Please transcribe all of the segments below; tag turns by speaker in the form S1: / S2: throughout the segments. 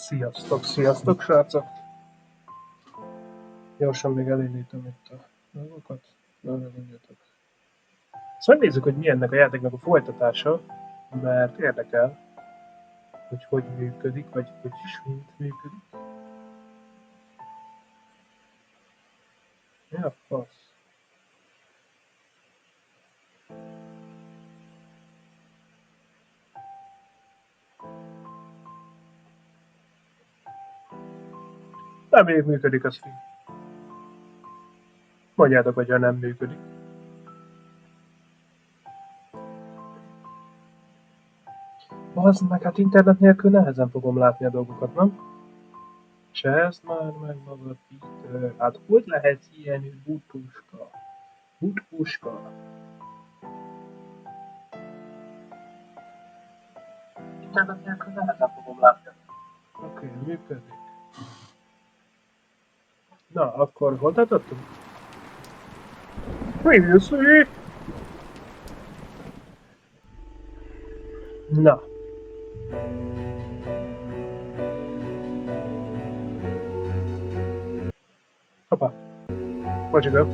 S1: Sziasztok, srácok! Gyorsan még elindítom itt a dolgokat. Megnézzük, hogy mi ennek a játéknak a folytatása, mert érdekel, hogy működik, vagy hogy is működik. Mi a fasz? Nem még működik az film. Mondjátok, hogyha nem működik. Bazd meg, hát internet nélkül nehezen fogom látni a dolgokat, nem? Cseszd már meg magad, Peter. Hát hogy lehet ilyen butpuska? Butpuska. Internet nélkül nehezen fogom látni. Oké, működik. Na, akkor hol tartottunk? Previously. Na. Hoppá. Bocsika.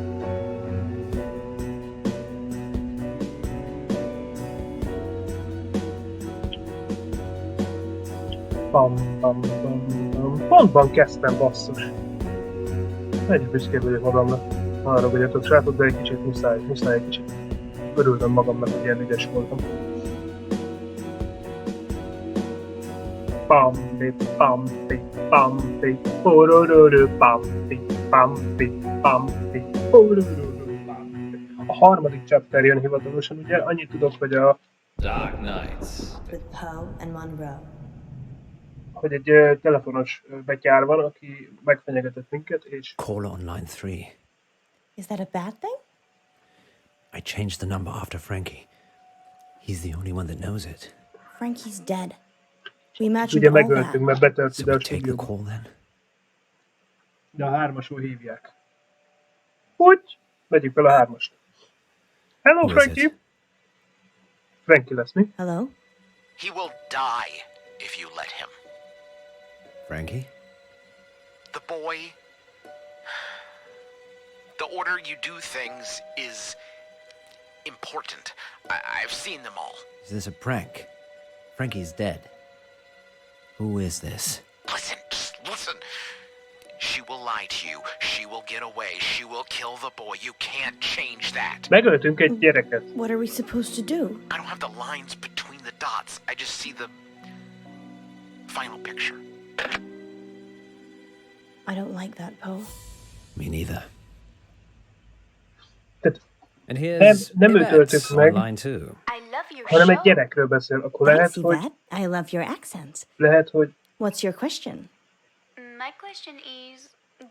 S1: Bam, bam, bam, bam. Pontban kezdtem, basszus. Egyre büszkébb vagyok magamra. Arra vagyatok, srácok, de egy kicsit muszáj egy kicsit. Örültem magamnak, hogy ilyen ügyes voltam. Pampi, pampi, pampi, porororó, pampi, pampi, pampi, porororó, pampi. A harmadik chapter jön hivatalosan, ugye? Annyit tudok, hogy a...
S2: Dark Nights.
S3: With Poe and Munro.
S1: Hogy egy telefonos betyár van, aki megfenyegetett minket, és...
S2: Caller on line 3.
S3: Is that a bad thing?
S2: I changed the number after Frankie. He's the only one that knows it.
S3: Frankie's dead. We imagined
S1: Ugye
S3: all
S1: megöltünk,
S3: that.
S1: mert betört
S2: So
S1: ide
S2: we
S1: a
S2: take the
S1: stúdióba.
S2: call then?
S1: De a hármasról hívják. Hogy? Vegyük fel a hármast. Hello,
S2: Who is
S1: Frankie!
S2: it?
S1: Frankie lesz mi?
S3: Hello?
S4: He will die if you let him.
S2: Frankie?
S4: The boy... The order you do things is important. I've seen them all.
S2: Is this a prank? Frankie's dead. Who is this?
S4: Listen, just listen. She will lie to you. She will get away. She will kill the boy. You can't change that.
S1: Megöltünk egy gyereket.
S3: What are we supposed to do?
S4: I don't have the lines between the dots. I just see the final picture.
S3: I don't like that, Poe.
S2: Me neither.
S1: Tehát
S2: And here's
S1: nem őt
S2: Yvette
S1: öltük
S2: on
S1: meg,
S2: line 2.
S5: I love your
S1: hanem egy
S5: show.
S1: gyerekről beszél. Akkor lehet,
S3: Thanks,
S1: hogy...
S3: Yvette. I love your accents.
S1: Lehet, hogy...
S3: What's your question?
S5: My question is,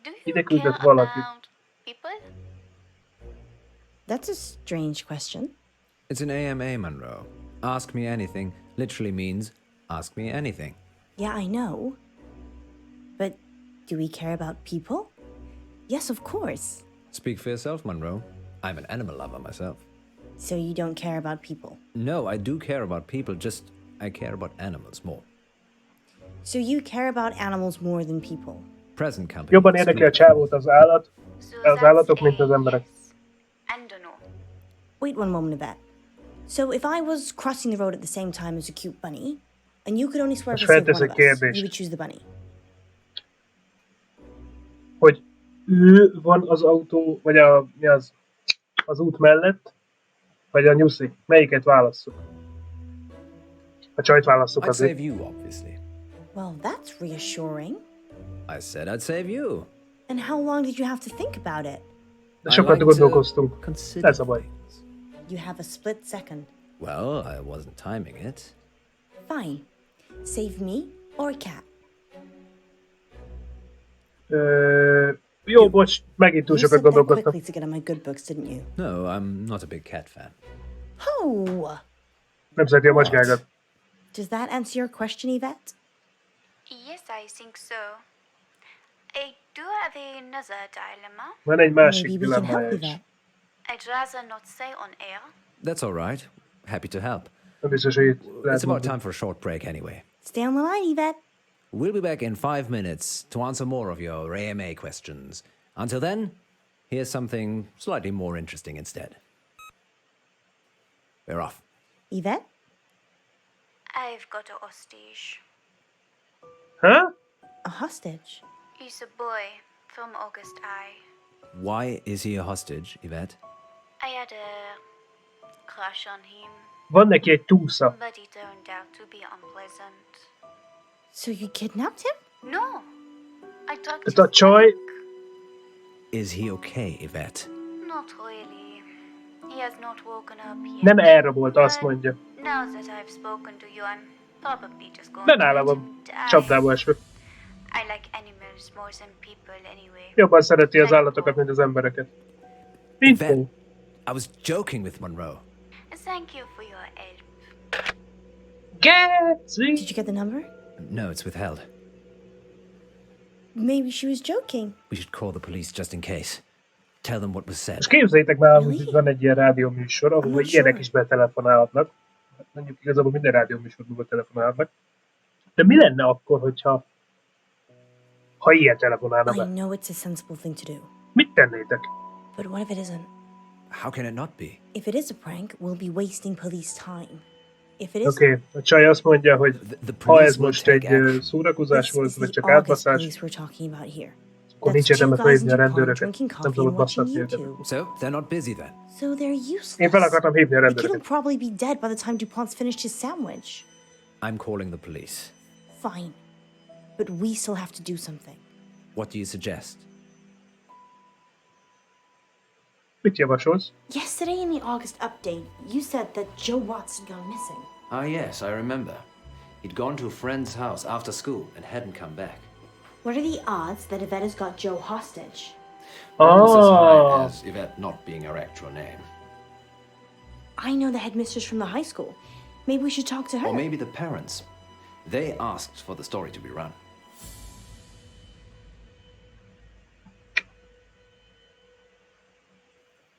S5: do
S1: Ide
S5: you
S1: küldött
S5: care
S1: valaki.
S5: about people?
S3: That's a strange question.
S2: It's an AMA, Munro. Ask me anything literally means ask me anything.
S3: Yeah, I know. But do we care about people? Yes, of course.
S2: Speak for yourself, Munro. I'm an animal lover myself.
S3: So you don't care about people.
S2: No, I do care about people, just I care about animals more.
S3: So you care about animals more than people.
S2: Present company.
S1: Jobban érdekli a csávót az állat,
S5: So
S1: az
S5: that's
S1: állatok, mint
S5: a
S1: az emberek.
S5: yes and a no.
S3: Wait one moment, Yvette. So if I was crossing the road at the same time as a cute bunny, and you could only swerve
S1: Most
S3: to save one
S1: felteszek
S3: of us,
S1: kérdést.
S3: you would choose the bunny.
S1: Hogy ő van az autó, vagy az út mellett, vagy a nyuszi. Melyiket válasszuk? A csajt válasszuk
S2: I'd
S1: azért.
S2: save you, obviously.
S3: Well, that's reassuring.
S2: I said I'd save you.
S3: And how long did you have to think about it?
S1: De
S2: I
S1: sokat
S2: like to
S1: gondolkoztunk.
S2: consider
S1: Ez a baj.
S2: things.
S3: You have a split second.
S2: Well, I wasn't timing it.
S3: Fine. Save me or a cat.
S1: Jó, bocs, megint túl
S3: You
S1: sokat
S3: said that
S1: gondolkoztam.
S3: quickly to get on my good books, didn't you?
S2: No, I'm not a big cat fan.
S3: Oh!
S1: Nem szereti a macskákat.
S3: Does that answer your question, Yvette?
S5: Yes, I think so. I do have another dilemma.
S1: Van egy másik
S3: Maybe we can
S1: dilemmája
S3: help
S1: is.
S3: Yvette.
S5: I'd rather not say on air.
S2: That's all right. Happy to help.
S1: Nem biztos, hogy itt lehet
S2: It's about
S1: mondani.
S2: time for a short break anyway.
S3: Stay on the line, Yvette.
S2: We'll be back in 5 minutes to answer more of your AMA questions. Until then, here's something slightly more interesting instead. We're off.
S3: Yvette?
S5: I've got a hostage.
S1: Huh?
S3: A hostage?
S5: He's a boy from August High.
S2: Why is he a hostage, Yvette?
S5: I had a crush on him,
S1: Van neki egy túsza.
S5: but he turned out to be unpleasant.
S3: So you kidnapped him?
S5: No, I talked
S1: Tehát a
S5: his
S1: csaj,
S5: back.
S2: Is he okay, Yvette?
S5: Not really. He has not woken up yet.
S1: nem elrabolt, azt
S5: But
S1: mondja.
S5: now that I've spoken to you, I'm probably just going
S1: De
S5: to
S1: nálam
S5: let
S1: a
S5: him die.
S1: csapdába esve.
S5: I like animals more than people anyway.
S1: Jobban szereti az állatokat, mint az embereket. Mint
S2: Yvette,
S1: Poe.
S2: I was joking with Munro.
S5: Thank you for your help.
S1: Getsy!
S3: Did you get the number?
S2: No, it's withheld.
S3: Maybe she was joking.
S2: We should call the police just in case. Tell them what was said.
S1: És képzeljétek már,
S3: Really?
S1: hogy van egy ilyen rádióműsor, ahol
S3: not
S1: ilyenek
S3: sure.
S1: is betelefonálhatnak. Hát mondjuk igazából minden rádióműsorban betelefonálhatnak. De mi lenne akkor, ha ilyen telefonálna
S3: I
S1: be?
S3: know it's a sensible thing to do.
S1: Mit tennétek?
S3: But what if it isn't?
S2: How can it not be?
S3: If it is a prank, we'll be wasting police time. If it isn't,
S1: Oké, a csaj azt mondja, hogy
S2: The
S1: ha
S2: police
S1: ez
S2: will
S1: most
S2: take
S1: egy
S2: action.
S1: szórakozás
S3: this
S1: volt,
S3: is
S1: vagy
S3: the
S1: csak
S3: August
S1: átbaszás,
S3: police we're talking about here.
S1: akkor nincs
S3: That's two
S1: érdemes
S3: guys in
S1: felhívni a
S3: DuPont
S1: rendőröket.
S3: drinking
S1: Nem
S3: coffee
S1: szabad
S3: and watching
S1: basztatni őket.
S3: YouTube.
S2: So, they're not busy then?
S3: So they're useless.
S1: Én fel akartam hívni a
S3: The kid will
S1: rendőröket.
S3: probably be dead by the time DuPont's finished his sandwich.
S2: I'm calling the police.
S3: Fine. But we still have to do something.
S2: What do you suggest?
S1: Mit javasolsz?
S3: Yesterday in the August update, you said that Joe Watts had gone missing.
S2: Ah, yes, I remember. He'd gone to a friend's house after school and hadn't come back.
S3: What are the odds that Yvette's got Joe hostage?
S2: Almost as high
S1: Ah,
S2: as Yvette not being her actual name.
S3: I know the headmistress from the high school. Maybe we should talk to her.
S2: Or maybe the parents. They asked for the story to be run.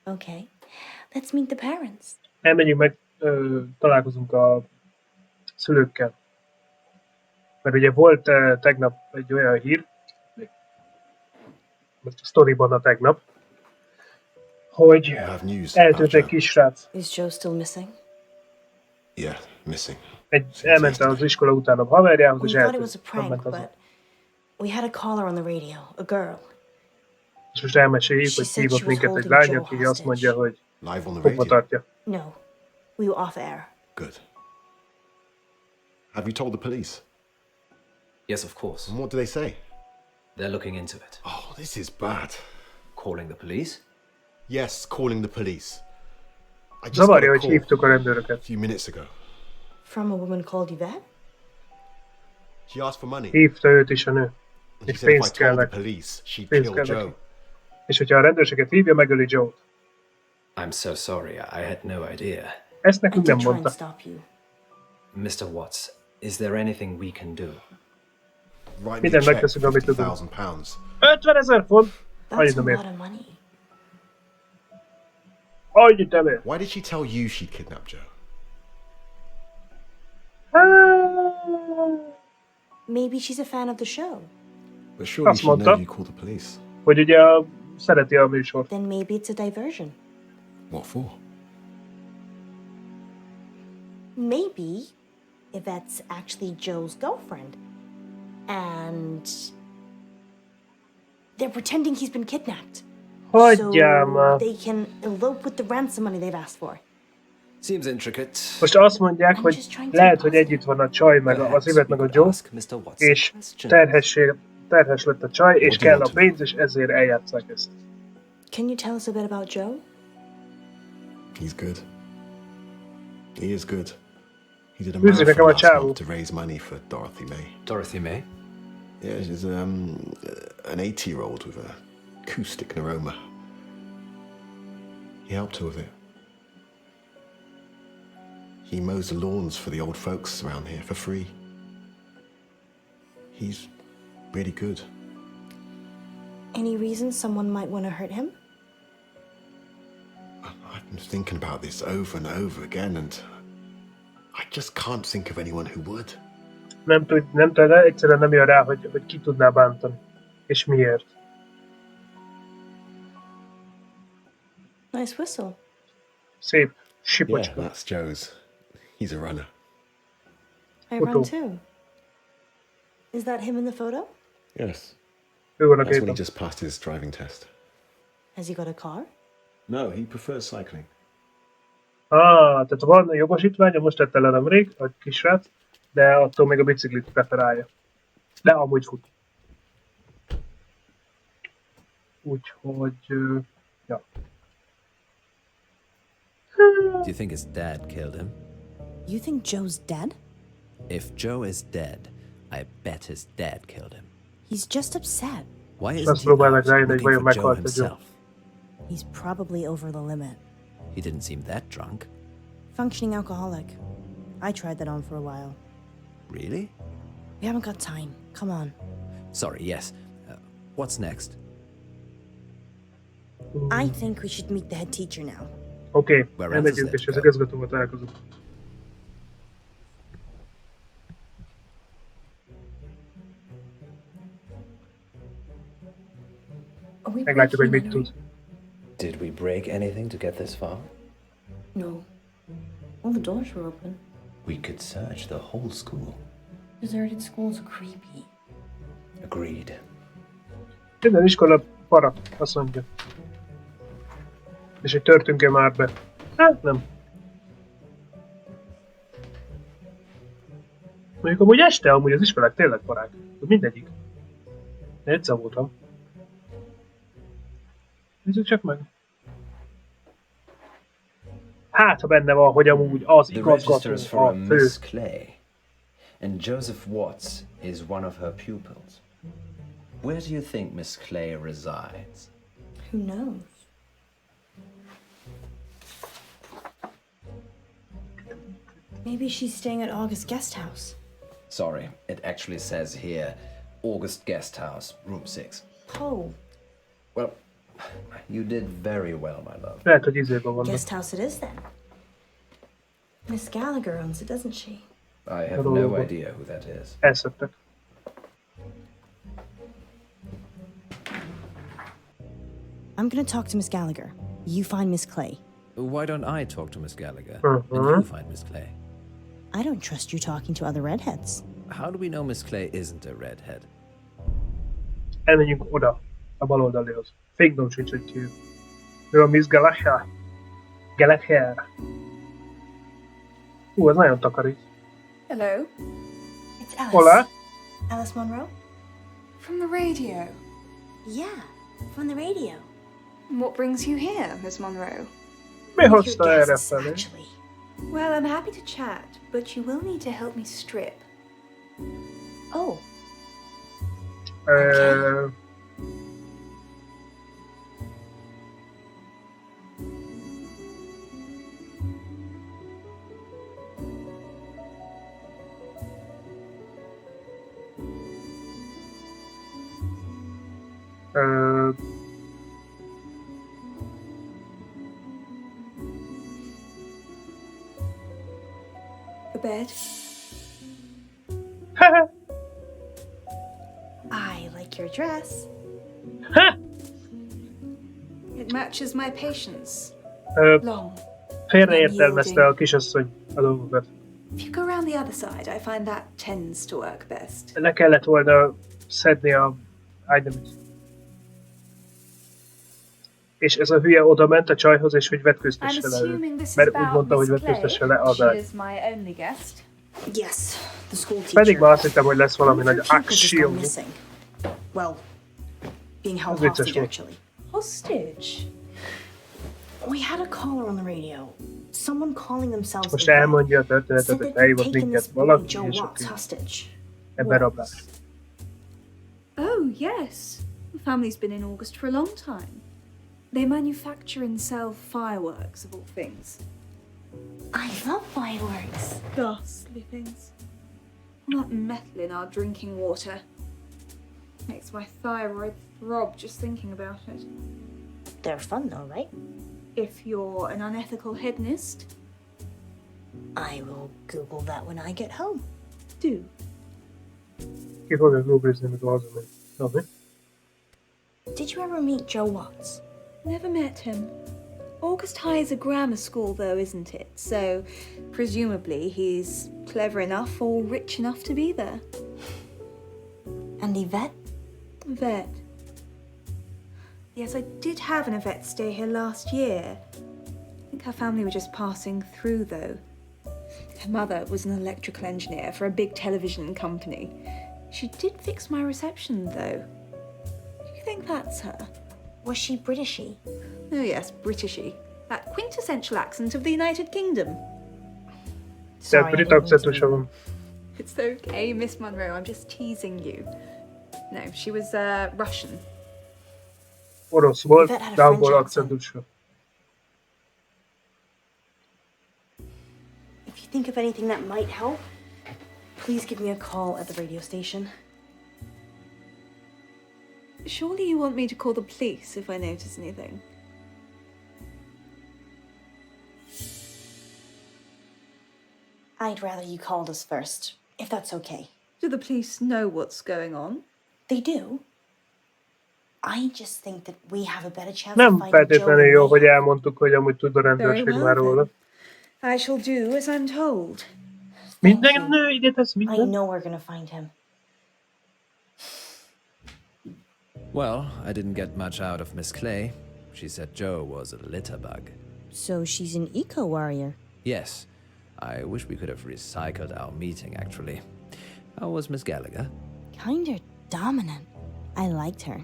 S3: Okay. Let's meet the parents.
S1: elmegyünk meg, találkozunk a szülőkkel. Mert ugye volt tegnap egy olyan hír, most a sztoriban a tegnap, hogy
S6: You have news
S1: eltűnt
S6: about
S1: egy
S6: Joe?
S1: kisrác.
S3: Is Joe still missing?
S6: Yeah, missing.
S1: Elment az iskola után a haverjához,
S3: We
S1: és
S3: thought it was a
S1: eltűnt.
S3: prank,
S1: Elment haza.
S3: but we had a caller on the radio, a girl.
S1: És most elmeséljük,
S3: She
S1: hogy
S3: said
S1: hívott
S3: she was
S1: minket egy
S3: holding
S1: lány,
S3: Joe
S1: aki azt mondja,
S3: hostage.
S1: hogy
S6: Live on the
S1: fogva
S6: radio.
S1: tartja.
S3: No, we were off air.
S6: Good. Have you told the police?
S2: Yes, of course.
S6: And what do they say?
S2: They're looking into it.
S6: Oh, this is bad.
S2: Calling the police?
S6: Yes, calling the police. I just got
S1: Zavarja,
S6: a
S1: hogy
S6: call
S1: hívtuk a
S6: a
S1: rendőröket.
S6: few minutes ago.
S3: From a woman called Yvette?
S6: She asked for money.
S1: Hívta őt is a nő.
S6: And she
S1: És
S6: said if I
S1: pénzt
S6: told
S1: kell
S6: the
S1: neki.
S6: police, she'd
S1: Pénzt
S6: kill
S1: kell
S6: Joe.
S1: neki. És hogyha a rendőrséget hívja, megöli Joe-t.
S2: I'm so sorry. I had no idea.
S1: Ezt
S3: I
S1: nekünk
S3: did
S1: nem
S3: try and
S1: mondta.
S3: stop you.
S2: Mr. Watts, is there anything we can do?
S6: Write me a
S1: Minden
S6: check
S1: megteszünk,
S6: for
S1: amit tudunk.
S6: £50,000.
S1: 50 000 font? Annyit
S3: That's a
S1: nem ér.
S3: lot of money.
S1: Annyit nem ér.
S6: Why did she tell you she'd kidnapped Joe?
S3: Maybe she's a fan of the show.
S6: But surely
S1: Azt
S6: she knows
S1: mondta.
S6: you called the police.
S1: Hogy ugye szereti a műsort.
S3: Then maybe it's a diversion.
S6: What for?
S3: Maybe Yvette's actually Joe's girlfriend. And they're pretending he's been kidnapped.
S1: Hagyjál már.
S3: They can elope with the ransom money they've asked for.
S2: Seems intricate.
S1: Most azt mondják,
S3: I'm
S1: hogy
S3: just trying to
S1: lehet,
S3: be
S1: hogy
S3: positive.
S1: együtt van a csaj, meg az Yvette, meg a Joe,
S2: Ask Mr. Watts
S1: és
S2: questions.
S1: terhes lett a csaj, és
S6: What do you
S1: kell a
S6: want to
S1: pénz, és ezért eljátszák ezt.
S3: Can you tell us a bit about Joe?
S6: He's good. He is good. He did a
S1: Music,
S6: marathon
S1: come on,
S6: last
S1: ciao.
S6: month to raise money for Dorothy May.
S2: Dorothy May?
S6: Yeah, she's an 80-year-old with a acoustic neuroma. He helped her with it. He mows the lawns for the old folks around here for free. He's really good.
S3: Any reason someone might want to hurt him?
S6: I've been thinking about this over and over again, and I just can't think of anyone who would.
S1: Nem tud, egyszerűen nem jön rá, hogy ki tudná bántani. És miért.
S3: Nice whistle.
S1: Szép.
S6: Yeah,
S1: Sipocska.
S6: that's Joe's. He's a runner.
S3: I
S1: Photo.
S3: run too. Is that him in the photo?
S6: Yes.
S1: Ő van a
S6: That's when he
S1: képen.
S6: just passed his driving test.
S3: Has he got a car?
S6: No, he prefers cycling.
S1: Tehát van jogosítványa, most tette le nemrég, a kisrác, de attól még a biciklit preferálja. De amúgy fut. Úgyhogy... ja.
S2: Do you think his dad killed him?
S3: You think Joe's dead?
S2: If Joe is dead, I bet his dad killed him.
S3: He's just upset.
S2: Why
S1: Azt
S2: isn't he
S1: próbálnak
S2: out
S1: rájönni, hogy
S2: looking
S1: vajon
S2: for Joe
S1: meghalt-e Joe.
S2: himself?
S3: He's probably over the limit.
S2: He didn't seem that drunk.
S3: Functioning alcoholic. I tried that on for a while.
S2: Really?
S3: We haven't got time. Come on.
S2: Sorry, yes. What's next?
S3: I think we should meet the head teacher now.
S1: Oké,
S2: Where else is
S1: elmegyünk,
S2: there
S1: és
S2: to
S1: az
S2: go?
S1: igazgatóval találkozunk. Meglátjuk, hogy mit tud.
S2: Did we break anything to get this far?
S3: No. All the doors were open.
S2: We could search the whole school.
S3: Deserted schools are creepy.
S2: Agreed.
S1: Minden iskola para, azt mondja. És hogy törtünk-e már be? Hát nem. Mondjuk amúgy este amúgy az iskolák tényleg parák. Mindegyik. De egyszer voltam. Nézzük csak meg. Hát, ha benne van, hogy amúgy az
S7: The
S1: igazgató
S7: register is for
S1: a
S7: a
S1: fő.
S7: Miss Clay, and Joseph Watts is one of her pupils. Where do you think Miss Clay resides?
S3: Who knows? Maybe she's staying at August's guest house.
S7: Sorry, it actually says here, August Guest House, room 6.
S3: Poe.
S7: Well, you did very well, my love.
S1: Lehet, hogy izében vannak.
S3: Guest house it is then. Miss Gallagher owns it, doesn't she?
S7: I have
S1: Hello.
S7: no idea who that is.
S1: Elszöktek.
S3: I'm gonna talk to Miss Gallagher. You find Miss Clay.
S2: Why don't I talk to Miss Gallagher?
S1: Mhm.
S2: And you find Miss Clay.
S3: I don't trust you talking to other redheads.
S2: How do we know Miss Clay isn't a redhead?
S1: Elmenjünk oda, a bal oldalihoz. Fingom sincs, hogy ki. Ő a Miss Gallagher. Gallagher. Az nagyon takarít.
S8: Hello.
S3: It's Alice.
S1: Hola.
S3: Alice Munro?
S8: From the radio.
S3: Yeah, from the radio.
S8: What brings you here, Miss Monroe?
S1: Mi
S3: One of
S1: hozta
S3: your
S1: erre
S3: guests,
S1: felé?
S3: actually.
S8: Well, I'm happy to chat, but you will need to help me strip.
S3: Oh,
S1: Ö, ö,
S8: A bed. I like your dress. It matches my patience. Long.
S1: Félreértelmezte a kisasszony a dolgokat.
S8: If you go around the other side, I find that tends to work best.
S1: Le kellett volna szedni a ágyneműt. És ez a hülye oda ment a csajhoz, és hogy
S8: I'm
S1: vetkőztesse le
S8: assuming
S1: ő.
S8: this is
S1: Mert úgy
S8: about
S1: mondta, hogy
S8: Miss Clay.
S1: vetkőztesse le az
S8: She
S1: ágy.
S8: is my only guest.
S3: yes, the school teacher.
S1: Pedig már azt hittem, hogy lesz valami
S3: One of
S1: nagy
S3: her pupils has gone
S1: akció.
S3: missing. Well, being held
S1: Az vicces
S3: hostage,
S1: volt.
S3: actually.
S8: Hostage.
S3: We had a caller on the radio. Someone calling themselves
S1: Most
S3: Yvette
S1: elmondja a történetet,
S3: said
S1: hogy
S3: that they'd
S1: elhívott
S3: taken
S1: minket
S3: this boy,
S1: valaki,
S3: Joe
S1: és
S3: Watts,
S1: aki
S3: hostage.
S1: ebben rablás.
S8: Oh, yes. The family's been in August for a long time. They manufacture and sell fireworks, of all things.
S3: I love fireworks.
S8: Ghastly things. All that metal in our drinking water. Makes my thyroid throb just thinking about it.
S3: They're fun though, right?
S8: If you're an unethical hedonist,
S3: I will Google that when I get home.
S8: do.
S1: Ki fogja googlizni, mikor hazamegy. Ami?
S3: Did you ever meet Joe Watts?
S8: Never met him. August High is a grammar school, though, isn't it? So, presumably, he's clever enough or rich enough to be there.
S3: And Yvette?
S8: Vet. Yes, I did have an Yvette stay here last year. I think her family were just passing through, though. Her mother was an electrical engineer for a big television company. She did fix my reception, though. Do you think that's her?
S3: Was she Britishy?
S8: Oh yes, Britishy. That quintessential accent of the United Kingdom.
S1: Tehát
S3: I didn't mean
S1: titokzatosa
S3: to.
S1: van.
S8: It's okay, Miss Munro, I'm just teasing you. No, she was Russian.
S1: Orosz volt,
S3: Yvette had a
S1: de abból
S3: French accent.
S1: akcentusa.
S3: If you think of anything that might help, please give me a call at the radio station.
S8: Surely you want me to call the police if I notice anything?
S3: I'd rather you called us first, if that's okay.
S8: Do the police know what's going on?
S3: They do. I just think that we have a better chance
S1: Nem
S3: of finding Joe
S1: feltétlenül
S3: than
S1: jó,
S3: they
S1: hogy
S3: have.
S1: elmondtuk, hogy amúgy tud a
S8: Very
S1: rendőrség
S8: well
S1: már róla.
S8: then. I shall do as I'm told.
S1: Minden
S3: you.
S1: nő ide tesz
S3: I
S1: minden.
S3: know we're gonna find him.
S2: Well, I didn't get much out of Miss Clay. She said Joe was a litter bug.
S3: So she's an eco-warrior.
S2: Yes, I wish we could have recycled our meeting, actually. How was Miss Gallagher?
S3: Kinda dominant. I liked her.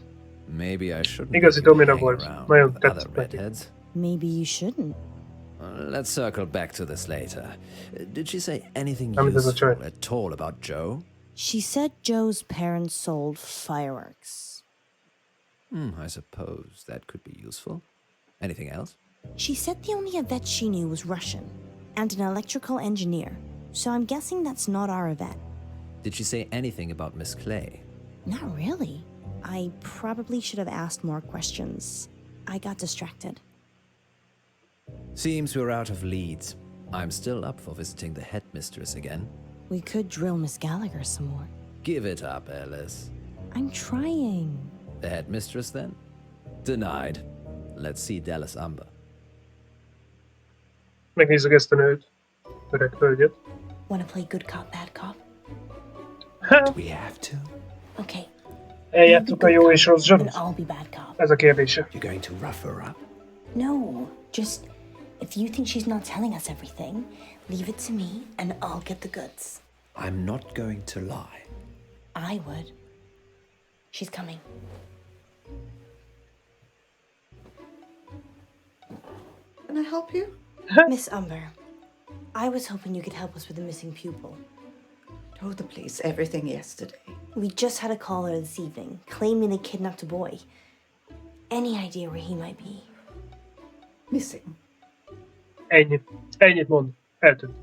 S2: Maybe I shouldn't
S1: Igazi
S2: be
S1: domina
S2: hanging
S1: volt.
S2: around
S1: Nagyon
S2: with other
S1: tetszett neki.
S2: redheads.
S3: Maybe you shouldn't.
S2: Let's circle back to this later. Did she say anything
S1: Amit ez a
S2: useful
S1: csaj.
S2: at all about Joe?
S3: She said Joe's parents sold fireworks.
S2: I suppose that could be useful. Anything else?
S3: She said the only Yvette she knew was Russian and an electrical engineer. So I'm guessing that's not our Yvette.
S2: Did she say anything about Miss Clay?
S3: Not really. I probably should have asked more questions. I got distracted.
S2: Seems we're out of leads. I'm still up for visiting the headmistress again.
S3: We could drill Miss Gallagher some more.
S2: Give it up, Alice.
S3: I'm trying.
S2: The headmistress, then? Denied. Let's see Dallas Umber.
S1: Megnézzük ezt a nőt. Öreg hölgyet.
S3: Wanna play good cop, bad cop?
S1: Ha,
S7: We have to.
S3: Okay.
S1: eljátszuk a jó és rossz
S3: And
S1: zsarút?
S3: I'll be bad cop.
S1: Ez a kérdése.
S7: You're going to rough her up?
S3: No, just if you think she's not telling us everything, leave it to me and I'll get the goods.
S7: I'm not going to lie.
S3: I would. She's coming.
S8: Can I help you?
S3: Miss Umber, I was hoping you could help us with the missing pupil.
S9: Told the police everything yesterday.
S3: We just had a caller this evening claiming they kidnapped a boy. Any idea where he might be?
S9: Missing.
S1: Ennyi. Ennyit mond. Eltűnt.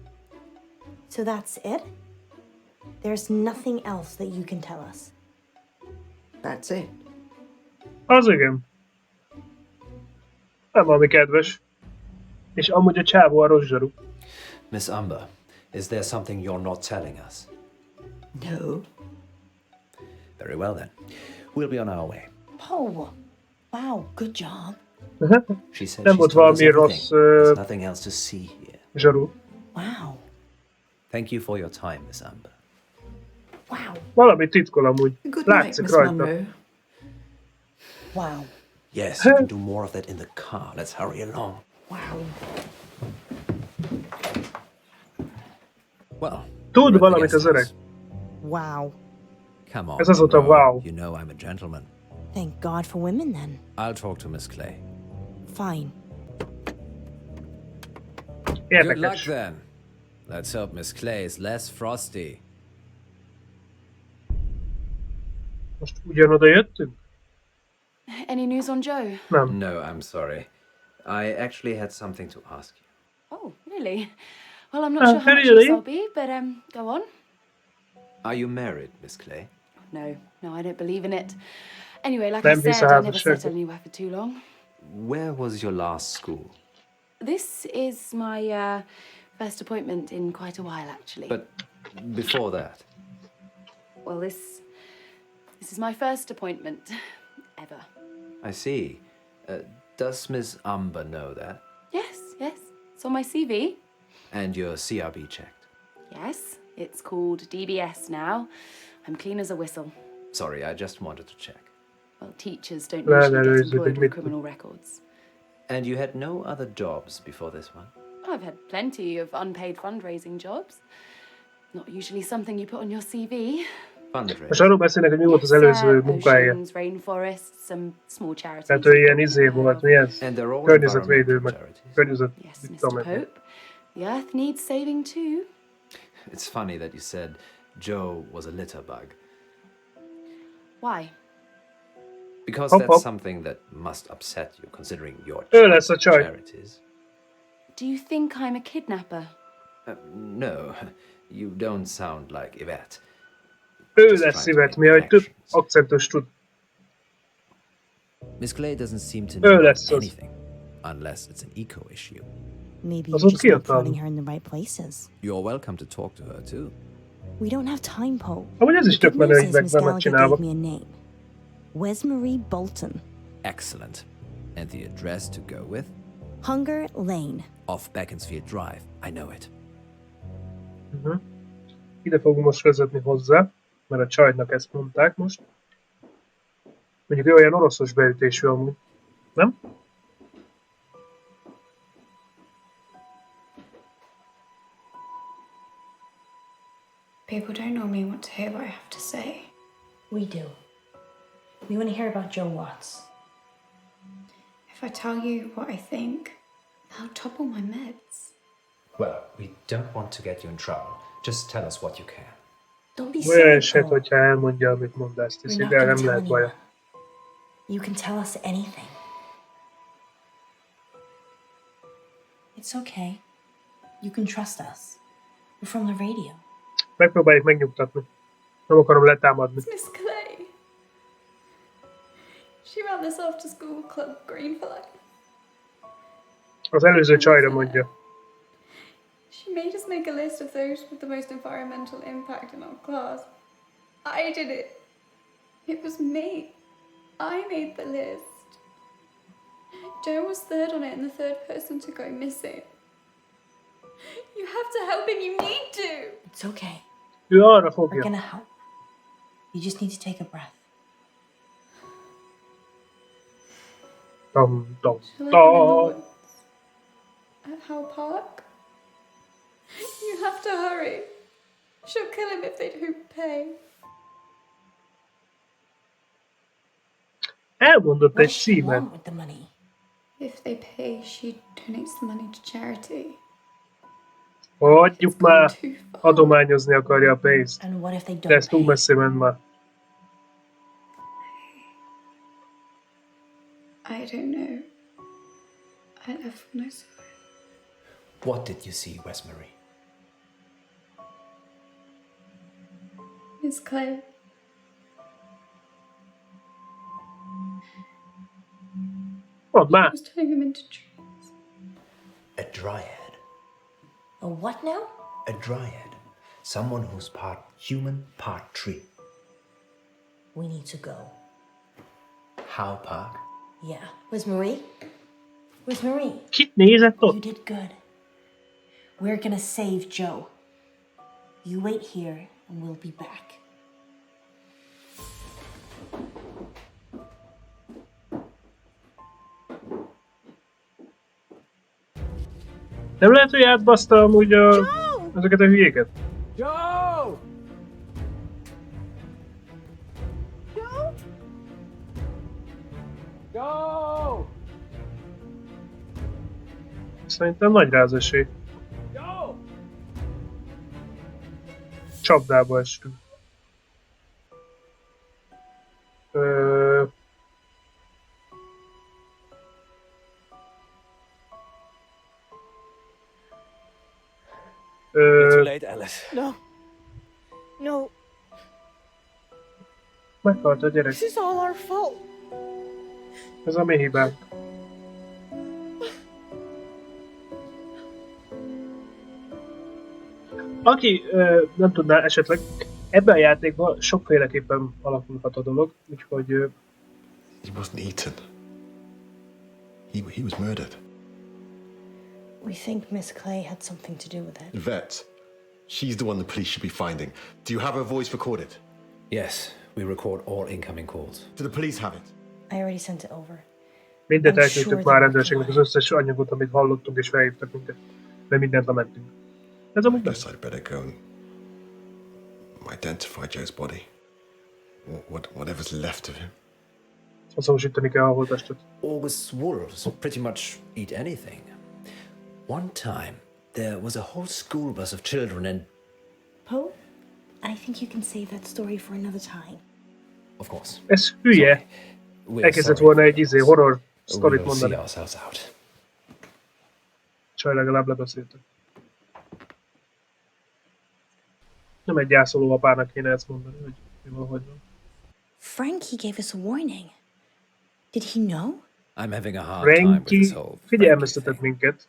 S3: So that's it? There's nothing else that you can tell us.
S9: That's it.
S1: Az igen. Nem valami kedves. És amúgy a csávó a rossz zsaru.
S7: Miss Umber, is there something you're not telling us?
S9: No.
S7: Very well then. We'll be on our way.
S3: Poe! Wow, good job.
S7: She said
S1: Nem
S7: she's
S1: volt
S7: told us
S1: valami rossz
S7: everything. There's nothing else to see here.
S1: zsaru.
S3: Wow.
S7: Thank you for your time, Miss Umber.
S3: Wow.
S1: Valami titkol amúgy.
S9: Good night,
S1: Látszik
S9: Miss
S1: rajta.
S9: Munro.
S3: Wow.
S7: Yes, you can do more of that in the car. Let's hurry along.
S3: Wow.
S2: Well,
S1: Tud
S2: we're at the
S1: valamit
S2: guest
S1: az öreg.
S2: house.
S3: Wow.
S2: Come on.
S1: Ez az volt a
S2: Monroe.
S1: wow.
S2: You know I'm a gentleman.
S3: Thank God for women then.
S2: I'll talk to Miss Clay.
S3: Fine.
S2: Good luck
S1: Érdekes.
S2: then. Let's hope Miss Clay is less frosty.
S1: Most ugyanoda jöttünk?
S10: Any news on Joe?
S1: Nem.
S7: No, I'm sorry. I actually had something to ask you.
S10: Oh, really? Well, I'm not sure how much
S1: really?
S10: use I'll be, but go on.
S7: Are you married, Miss Clay?
S10: No, I don't believe in it. Anyway, like
S1: Nem
S10: I said,
S1: hiszem,
S10: I never
S1: sőt.
S10: settled anywhere for too long.
S7: Where was your last school?
S10: This is my first appointment in quite a while, actually.
S7: But before that,
S10: well, this is my first appointment ever.
S2: I see. Does Miss Umber know that?
S10: Yes, it's on my CV.
S2: And your CRB checked?
S10: Yes, it's called DBS now. I'm clean as a whistle.
S2: Sorry, I just wanted to check.
S10: Well, teachers don't usually get employed with criminal records.
S2: And you had no other jobs before this one?
S10: I've had plenty of unpaid fundraising jobs. Not usually something you put on your CV.
S1: Most arról beszélnek, hogy mi volt az előző munkája.
S10: Oceans, rainforests, some small charities.
S1: Tehát ő ilyen izé volt, mi ez? Környezetvédő, meg környezet...
S10: Yes, Mr. Pope. The earth needs saving too.
S2: It's funny that you said Joe was a litter bug.
S10: Why?
S2: Because that's something that must upset you, considering your charities.
S10: Do you think I'm a kidnapper?
S2: No, you don't sound like Yvette.
S1: Ő lesz Yvette, mivel több akcentus tud.
S2: Miss Clay doesn't seem to know anything, unless it's an eco issue.
S3: Maybe you're just not putting her in the right places.
S2: You're welcome to talk to her too.
S3: We don't have time, Poe.
S1: Amúgy ez is tök menő, hogy meg vannak csinálva.
S3: Gave me a name. Wesmarie Bolton.
S2: Excellent. And the address to go with?
S3: Hunger Lane.
S2: Off Beaconsfield Drive. I know it.
S1: Ide fogunk most vezetni hozzá, mert a csajnak ezt mondták most. Mondjuk ő olyan oroszos beütésű amúgy, nem?
S5: People don't normally want to hear what I have to say.
S3: We do. We want to hear about Joe Watts.
S5: If I tell you what I think, I'll topple my meds.
S7: Well, we don't want to get you in trouble. Just tell us what you can.
S3: Don't be silly,
S1: eset, hogyha elmondja, amit mond, ezt hiszi, de nem lehet baja.
S3: You can tell us anything. It's okay. You can trust us. We're from the radio.
S1: Megpróbáljuk megnyugtatni. Nem akarom letámadni.
S5: It's Miss Clay. She ran this after school club Green for Life.
S1: Az előző csajra mondja.
S5: She made us make a list of those with the most environmental impact in our class. I did it. It was me. I made the list. Joe was third on it and the third person to go missing. You have to help him. You need to.
S3: It's okay.
S1: Ő arra fogja.
S3: We're gonna help. You just need to take a breath.
S1: Dum, dum,
S5: dum. At Howe Park? You have to hurry. She'll kill him if they don't pay.
S1: Elmondott egy címet.
S5: If they pay, she donates the money to charity.
S1: Hagyjuk már, adományozni akarja a pénzt. De ez túl messze ment már.
S5: I don't know. I left when I saw it.
S7: What did you see, Wesmarie?
S5: Miss Clay.
S1: Mondd már!
S5: I was turning him into trees.
S7: A dryad.
S3: A what now?
S7: A dryad. Someone who's part human, part tree.
S3: We need to go.
S7: Howe Park?
S3: Yeah. Where's Marie? Where's Marie?
S1: Kit nézett ott?
S3: You did good. We're gonna save Joe. You wait here and we'll be back.
S1: Nem lehet, hogy átbaszta amúgy ezeket a hülyéket?
S11: Joe!
S12: Joe?
S11: Joe!
S1: Szerintem nagy rá az esély.
S11: Joe!
S1: Csapdába estünk.
S11: It's too late, Alice.
S12: No. No.
S1: Meghalt a gyerek.
S12: This is all our fault.
S1: Ez a mi hibánk. Aki nem tudná esetleg, Ebben a játékban sokféleképpen alakulhat a dolog, úgyhogy...
S6: He wasn't eaten. He was murdered.
S3: We think Miss Clay had something to do with it.
S6: Vet. She's the one the police should be finding. Do you have her voice recorded?
S2: Yes, we record all incoming calls.
S6: Do the police have it?
S3: I already sent it over.
S1: Mindent
S3: I'm
S1: elküldtük
S3: sure
S1: már a
S3: they're
S1: rendőrségnek az összes anyagot, amit hallottunk, és felhívtak minket. Mert mindent lementünk. Ez amúgy
S6: I guess I'd better go and identify Joe's body. Whatever's left of him.
S1: azonosítani kell a holttestet.
S2: August's wolves pretty much eat anything. One time, there was a whole school bus of children and...
S3: Poe, I think you can save that story for another time.
S2: Of course.
S1: Ez hülye. Elkezdett volna egy horror sztorit mondani. Csaj, legalább lebeszéltek. Nem egy gyászoló apának kéne ezt mondani, hogy mi van, hogy van.
S3: Frankie gave us a warning. Did he know?
S2: I'm having a hard time with this whole
S1: figyelmeztetett minket.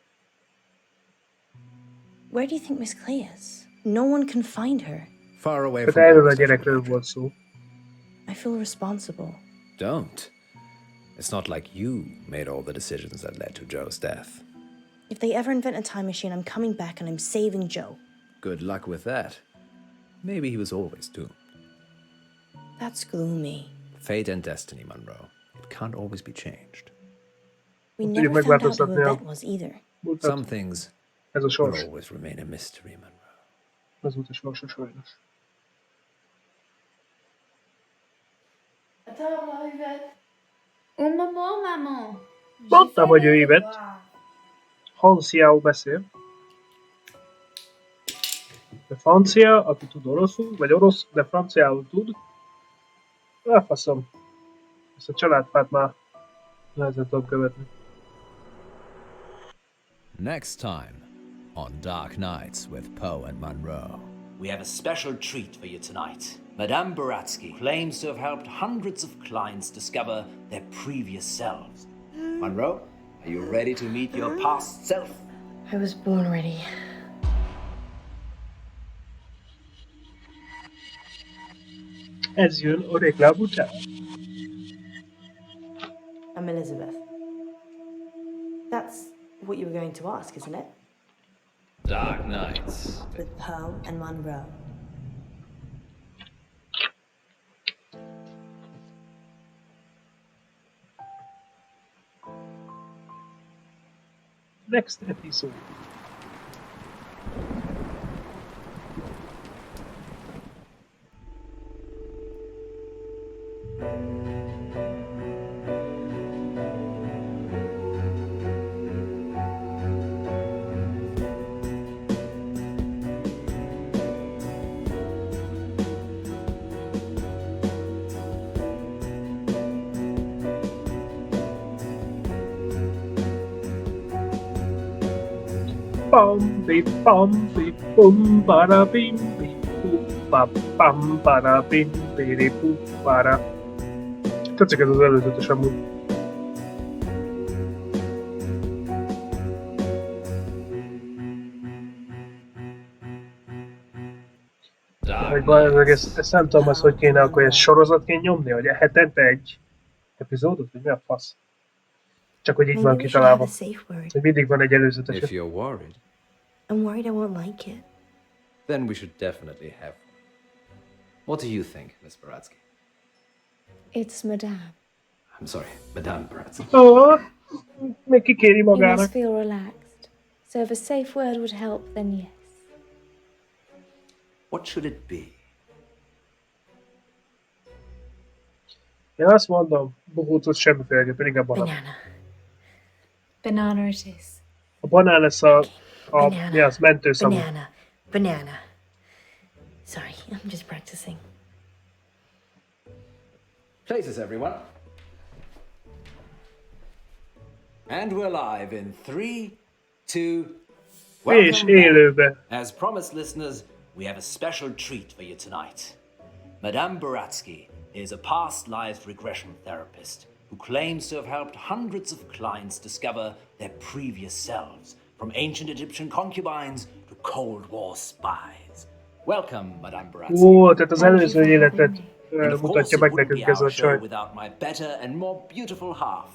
S3: Where do you think Miss Clay is? No one can find her.
S2: Far away
S1: from
S2: from
S1: erről a gyerekről volt szó.
S3: I feel responsible.
S2: Don't. It's not like you made all the decisions that led to Joe's death.
S3: If they ever invent a time machine, I'm coming back and I'm saving Joe.
S2: Good luck with that. Maybe he was always doomed.
S3: That's gloomy.
S2: Fate and destiny, Munro. It can't always be changed.
S3: We never found out who that was either.
S2: Some things will always remain a mystery, Munro.
S1: Ez volt a sorsa sajnos. Mondtam, hogy ő évett. Franciául beszél. De francia, aki tud oroszul, vagy orosz, de franciául tud. Faszom. Ezt a családfát már nehezen tudom követni.
S2: Next time on Dark Nights with Poe and Munro.
S13: We have a special treat for you tonight. Madame Baratsky claims to have helped hundreds of clients discover their previous selves. Munro, are you ready to meet your past self?
S3: I was born ready.
S1: Ez jön a reklám után.
S3: I'm Elizabeth. That's what you were going to ask, isn't it?
S2: Dark Nights
S3: with Poe and Munro.
S1: Next episode. Bum beep boom bada bim beep boom bam bada bim beep boom bada. Tetszik ez az előzetes amúgy. Hogy ez egész, ezt nem tudom, az hogy kéne akkor ezt sorozatként nyomni, hogy hetente egy epizódot, vagy mi a fasz? Csak hogy így van kitalálva. Hogy mindig van egy előzetes.
S2: If you're worried.
S3: I'm worried I won't like it.
S2: Then we should definitely have one. What do you think, Miss Baratsky?
S14: It's Madame.
S2: I'm sorry, Madame Baratsky.
S1: Oh, még kikéri
S14: You
S1: magának.
S14: must feel relaxed. So if a safe word would help, then yes.
S13: What should it be?
S1: Én azt mondom, bohócot semmiféleképpen, inkább banán.
S14: Banana. Banana it is.
S1: A banán lesz a mi az, mentőszagú.
S3: Banana. Sorry, I'm just practicing.
S2: Places, everyone. And we're live in 3, 2,
S1: És élőbe.
S13: As promised, listeners, we have a special treat for you tonight. Madame Baratsky is a past life regression therapist who claims to have helped hundreds of clients discover their previous selves, from ancient Egyptian concubines to Cold War spies. Welcome, Madame Baratsky.
S1: Ó, tehát az előző
S13: And
S1: életet
S13: of course
S1: mutatja
S13: it
S1: meg
S13: wouldn't
S1: nekünk
S13: be
S1: ez
S13: our
S1: a
S13: show
S1: csaj.
S13: without my better and more beautiful half.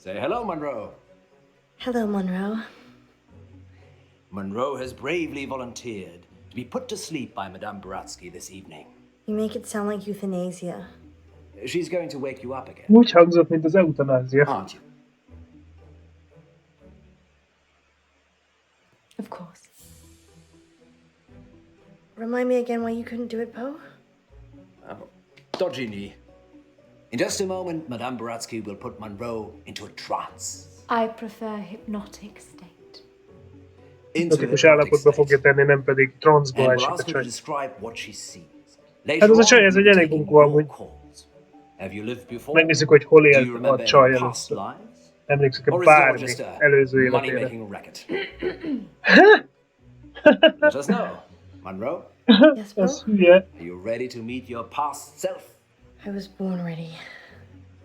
S13: Say hello, Munro.
S3: Hello, Munro.
S13: Munro has bravely volunteered to be put to sleep by Madame Baratsky this evening.
S3: You make it sound like euthanasia.
S13: She's going to wake you up again.
S1: Úgy hangzott, mint az eutanázia.
S13: Aren't you?
S3: Of course. Remind me again why you couldn't do it, Poe?
S13: Dodgy knee. In just a moment, Madame Baratsky will put Munro into a trance.
S14: I prefer hypnotic state.
S1: Hipnotikus állapotba fogja tenni, nem pedig transzba
S13: And we'll
S1: esik a
S13: ask her to
S1: csaj.
S13: describe what she sees.
S1: Hát az a csaj, ez
S13: Later
S1: egy
S13: on,
S1: elég
S13: we'll be
S1: bunkó amúgy.
S13: taking your calls. Have you lived before?
S1: Megnézzük, hogy hol
S13: Do you
S1: élt a
S13: remember
S1: csaj
S13: any past
S1: először.
S13: lives?
S1: Emlékszik-e
S13: Or is it all
S1: bármi
S13: just a
S1: előző életére?
S13: money-making racket? Let us know, Munro.
S3: Yes, Poe?
S1: Az hülye.
S13: Are you ready to meet your past self?
S3: I was born ready.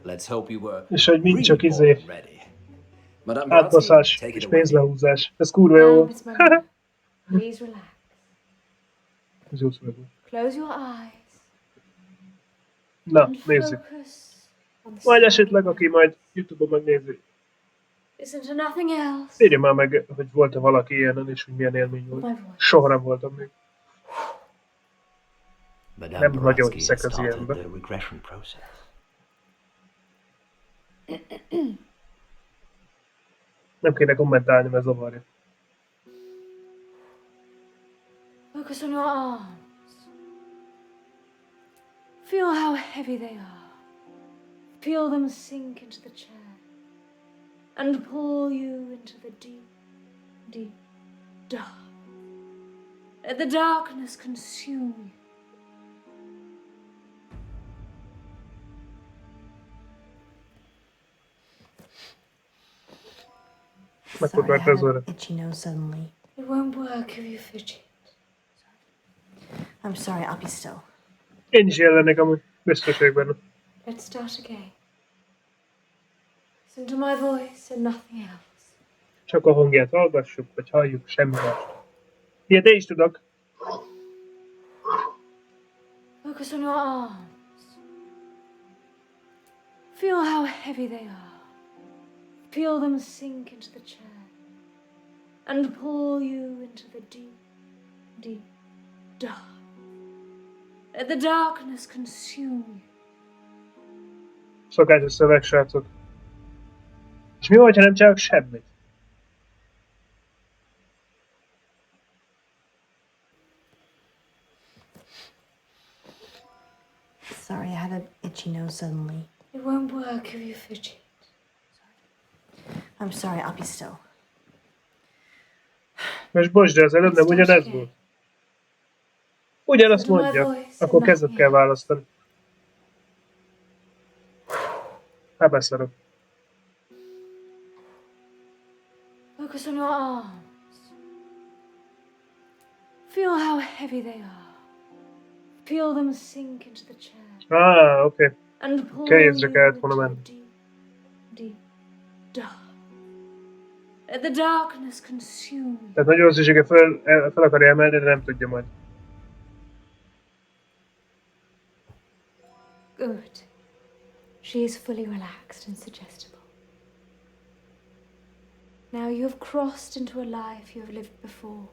S13: Let's hope you were
S1: És hogy mind csak
S13: reborn
S1: izé.
S13: ready. Madame Baratsky,
S1: Átbaszás
S13: take
S1: és
S13: it away.
S1: pénzlehúzás. Ez kurva jó.
S14: Now, Miss Munro, please relax.
S1: Ez jó szöveg volt.
S14: Close your eyes
S1: Na,
S14: and
S1: nézzük.
S14: focus on the
S1: Majd
S14: sound.
S1: esetleg, aki majd YouTube-on megnézi,
S14: Listen to nothing else.
S1: írja már meg, hogy volt-e valaki ilyenen, és hogy milyen élmény volt. Soha nem voltam még.
S13: Madame
S1: Nem nagyon
S13: Baratsky
S1: hiszek
S13: has
S1: az
S13: started
S1: ilyenbe.
S13: the regression process.
S1: Nem kéne kommentálni, mert zavarja.
S14: Focus on your arms. Feel how heavy they are. Feel them sink into the chair and pull you into the deep, deep dark. Let the darkness consume you.
S3: Sorry, I had an itchy nose suddenly.
S14: It won't work if you fidget.
S3: I'm sorry, I'll be still.
S1: Én is jelennék amúgy. Biztos vagyok benne.
S14: Let's start again. Listen to my voice and nothing else.
S1: Csak a hangját hallgassuk, vagy halljuk, semmi más. Ilyet én is tudok.
S14: Focus on your arms. Feel how heavy they are. Feel them sink into the chair and pull you into the deep, deep dark. Let the darkness consume you.
S1: Szokásos szöveg, srácok. És mi van, ha nem csinálok semmit?
S3: Sorry, I had an itchy nose suddenly.
S14: It won't work if you fidget.
S3: I'm sorry, I'll be still.
S1: Most bocs, de az előbb nem ugyanez volt. Ugyanazt mondja. Akkor kezdet kell választani. Hát beszarok.
S14: Focus on your arms. Feel how heavy they are. Feel them sink into the chair.
S1: Oké.
S14: And pull
S1: Kejezre
S14: you
S1: kellett
S14: into
S1: volna
S14: the
S1: menni.
S14: deep, deep dark. Let the darkness consume you.
S1: Tehát nagy valószínűséggel fel akarja emelni, de nem tudja majd.
S14: Good. She is fully relaxed and suggestible. Now you have crossed into a life you have lived before.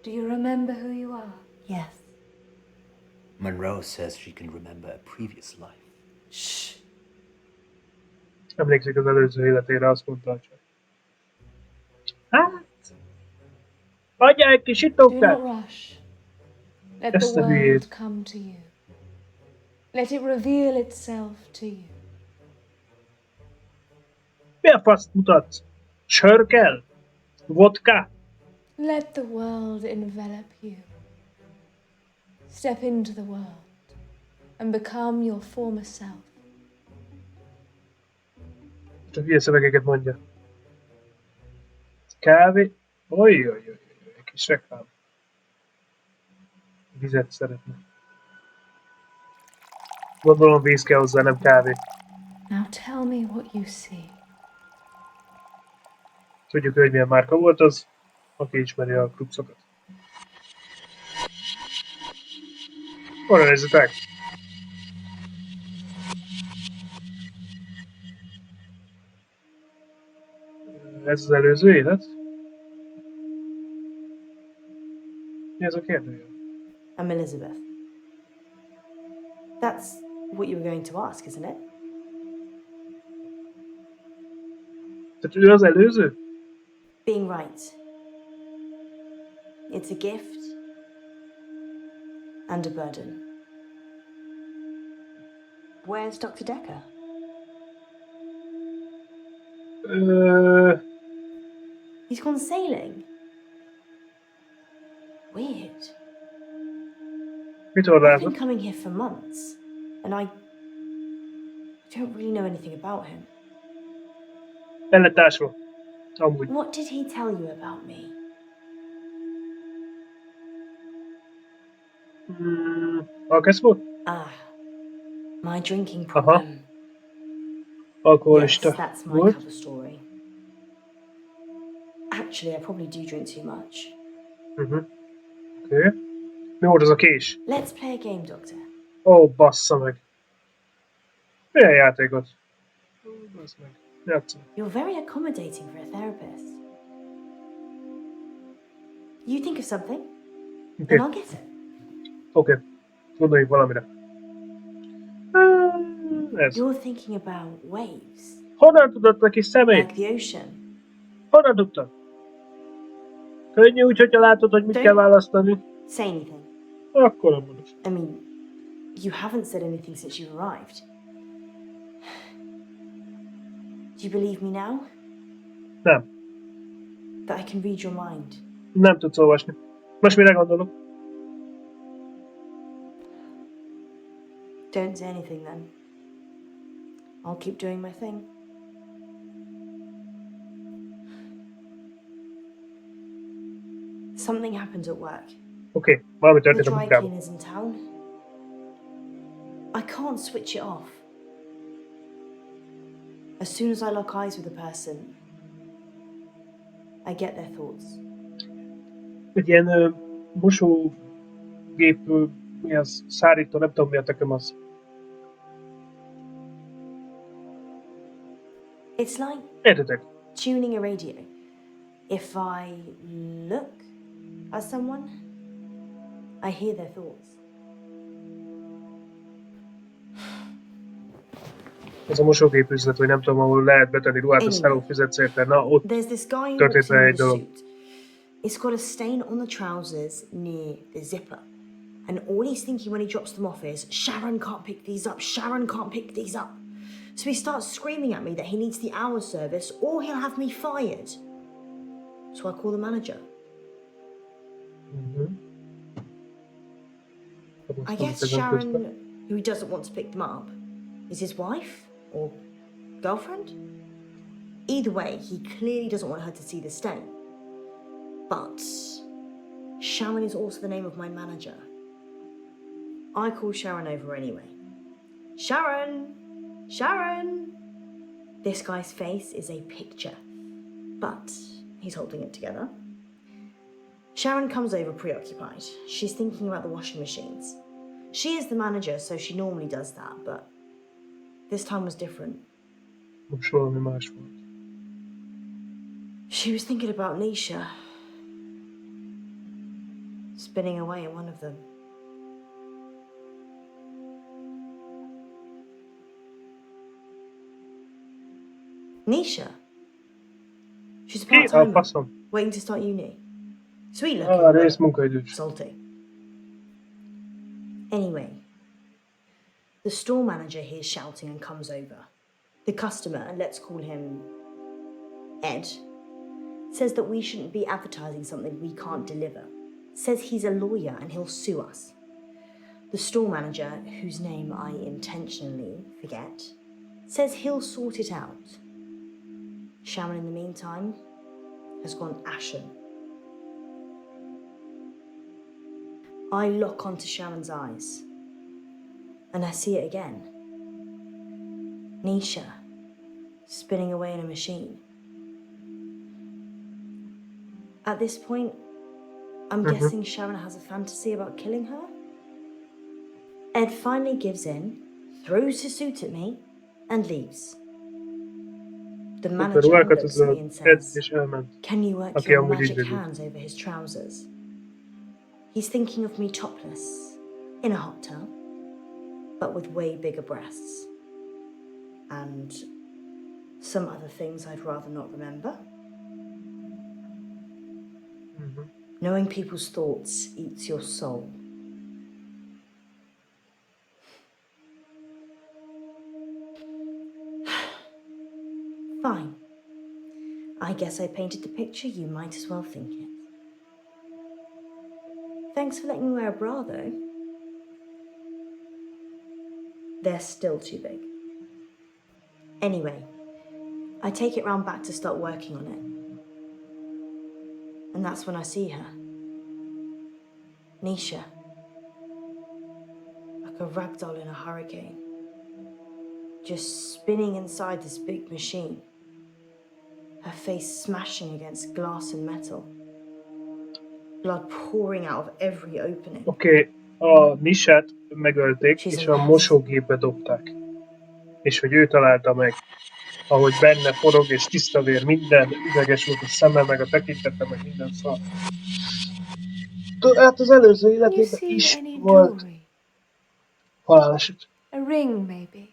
S14: Do you remember who you are?
S3: Yes.
S13: Munro says she can remember a previous life.
S14: Shh.
S1: Emlékszik az előző életére, azt mondta a csaj. Hát... Adják ki,
S14: Do
S1: sitokát!
S14: not rush. Let
S1: Ezt
S14: the
S1: a hülyét.
S14: world come to you. Let it reveal itself to you.
S1: Mi a faszt mutatsz? Sör kell? Vodka?
S14: Let the world envelop you. Step into the world and become your former self.
S1: Csak hülye szövegeket mondja. Kávé? Oj, egy kis reklám. Vizet szeretne. Gondolom víz kell hozzá, nem kávé.
S14: Now tell me what you see.
S1: Tudjuk, hogy milyen márka volt az, aki ismeri a klubszokat. Arra nézzetek! Ez az előző élet? Mi ez a kérdője?
S3: I'm Elizabeth. That's what you were going to ask, isn't it?
S1: Tehát ő az előző?
S3: Being right. It's a gift and a burden. Where's Dr. Decker? He's gone sailing. Weird.
S1: Mit
S3: I've been
S1: orrázott?
S3: coming here for months, and I don't really know anything about him.
S1: El lett ásva. Amúgy.
S3: What did he tell you about me?
S1: Alkesz volt?
S3: My drinking
S1: Aha.
S3: problem. Yes,
S1: Alkoholista
S3: that's my
S1: volt.
S3: cover story. Actually, I probably do drink too much.
S1: Oké. Mi volt az a kés?
S3: Let's play a game, Doctor.
S1: Ó, bassza meg. Milyen játékot? Bassz meg. Játszom.
S3: You're very accommodating for a therapist. You think of something,
S1: Oké.
S3: and I'll get it.
S1: Oké. Gondoljunk valamire. Ez.
S3: You're thinking about waves,
S1: Honnan tudod a kis szemét?
S3: like the ocean.
S1: Honnan tudtad? Könnyű úgy, hogyha látod, hogy mit kell választani.
S3: Say anything.
S1: Akkor nem mondod.
S3: I mean, you haven't said anything since you arrived. Do you believe me now?
S1: Nem.
S3: That I can read your mind?
S1: Nem tudsz olvasni. Most mire gondolok?
S3: Don't say anything then. I'll keep doing my thing. Something happened at work.
S1: Oké, valami
S3: The
S1: történt a
S3: dry
S1: munkában.
S3: cleaner's in town. I can't switch it off. As soon as I lock eyes with a person, I get their thoughts.
S1: Egy ilyen mosógép, mi az, szárító, nem tudom mi a tököm az.
S3: It's like
S1: Értetek?
S3: tuning a radio. If I look at someone, I hear their thoughts.
S1: Ez a mosógép üzlet, vagy nem tudom, ahol lehet betenni ruhát, azt hello, fizetsz érte. Na, ott
S3: There's this guy who
S1: történt
S3: walks in
S1: vele egy
S3: with a
S1: dolog.
S3: suit. It's got a stain on the trousers near the zipper. And all he's thinking when he drops them off is, Sharon can't pick these up, Sharon can't pick these up. So he starts screaming at me that he needs the hour service or he'll have me fired. So I call the manager. I guess Sharon, who he doesn't want to pick them up, is his wife or girlfriend? Either way, he clearly doesn't want her to see the stain. But Sharon is also the name of my manager. I call Sharon over anyway. Sharon! Sharon! This guy's face is a picture, but he's holding it together. Sharon comes over preoccupied. She's thinking about the washing machines. She is the manager, so she normally does that, but this time was different.
S1: Most valami más volt.
S3: She was thinking about Nisha. Spinning away in one of them. Nisha? She's a
S1: Ki?
S3: part-timer,
S1: Faszom.
S3: waiting to start uni. Sweet
S1: Ah,
S3: looking,
S1: rész
S3: but
S1: munkaidős.
S3: salty. Anyway, the store manager hears shouting and comes over. The customer, let's call him Ed, says that we shouldn't be advertising something we can't deliver. Says he's a lawyer and he'll sue us. The store manager, whose name I intentionally forget, says he'll sort it out. Sharon, in the meantime, has gone ashen. I lock onto Sharon's eyes, and I see it again. Nisha, spinning away in a machine. At this point, I'm guessing Sharon has a fantasy about killing her? Ed finally gives in, throws his suit at me, and leaves. The manager looks at me and
S1: Ed
S3: says,
S1: és elment.
S3: "Can you work
S1: Aki
S3: your
S1: amúgy
S3: magic
S1: ügyvéd.
S3: hands over his trousers?" He's thinking of me topless, in a hot tub, but with way bigger breasts. And some other things I'd rather not remember. Knowing people's thoughts eats your soul. Fine. I guess I painted the picture, you might as well think it. Thanks for letting me wear a bra, though. They're still too big. Anyway, I take it round back to start working on it. And that's when I see her. Nisha. Like a ragdoll in a hurricane. Just spinning inside this big machine. Her face smashing against glass and metal. Blood pouring out of every opening.
S1: Oké, a Nisát megölték, és a mosógépbe dobták. És hogy ő találta meg, ahogy benne forog, és tiszta vér, minden üveges volt, a szeme, meg a tekintete, meg minden szar. Hát az előző
S14: Can you
S1: életében
S14: see
S1: is
S14: any
S1: volt
S14: jewelry?
S1: haláleset.
S14: A ring, maybe?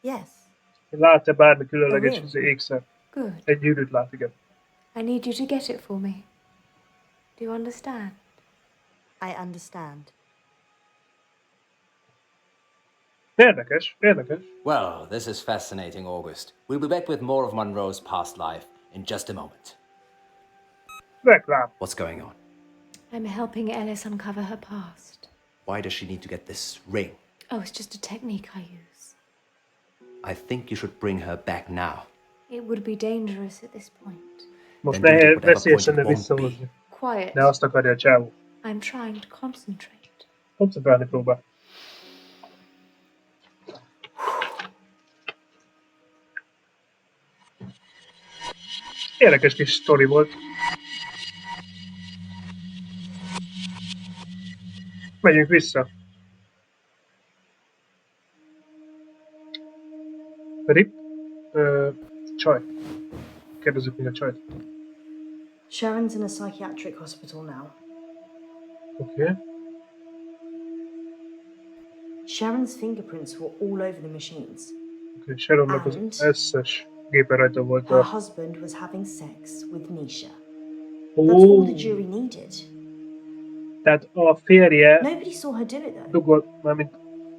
S3: Yes.
S1: Lát-e bármi különleges ékszer?
S14: Good.
S1: Egy gyűrűt lát, igen.
S14: I need you to get it for me. Do you understand?
S3: I understand.
S1: Érdekes, érdekes.
S2: Well, this is fascinating, August. We'll be back with more of Munro's past life in just a moment.
S1: Reklám.
S2: What's going on?
S14: I'm helping Ellis uncover her past.
S2: Why does she need to get this ring?
S14: Oh, it's just a technique I use.
S2: I think you should bring her back now.
S14: It would be dangerous at this point.
S1: Most
S2: Then do it whatever
S1: veszélyes
S2: point it
S1: lenne
S2: won't
S1: visszahozni.
S14: Quiet.
S1: De azt akarja a csávó.
S14: I'm trying to concentrate.
S1: Koncentrálni próbál. Érdekes kis sztori volt. Megyünk vissza. Rip? Csaj. Kérdezzük még a csajt.
S3: Sharon's in a psychiatric hospital now.
S1: Oké.
S3: Sharon's fingerprints were all over the machines.
S1: Oké, Sharonnak az összes gépen rajta volt
S3: Her
S1: a...
S3: husband was having sex with Nisha. That's all the jury needed.
S1: Tehát a férje
S3: Nobody saw her do it though.
S1: dugott, mármint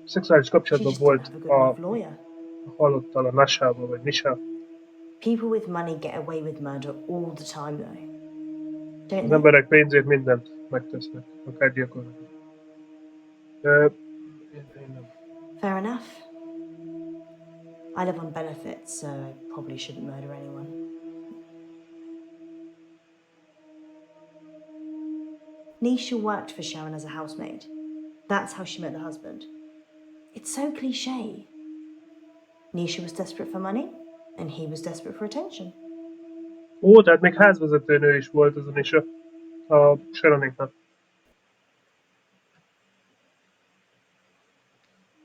S1: szexuális kapcsolatban volt a
S3: Lawyer.
S1: halottal, a Nashával, vagy Nisha.
S3: People with money get away with murder all the time though. Don't
S1: Az
S3: they?
S1: emberek pénzért mindent megtesznek, akár gyilkolnak. Én nem.
S3: Fair enough. I live on benefits, so I probably shouldn't murder anyone. Nisha worked for Sharon as a housemaid. That's how she met the husband. It's so cliché. Nisha was desperate for money, and he was desperate for attention.
S1: Ó, tehát még házvezetőnő is volt azon is a Sharonéknak.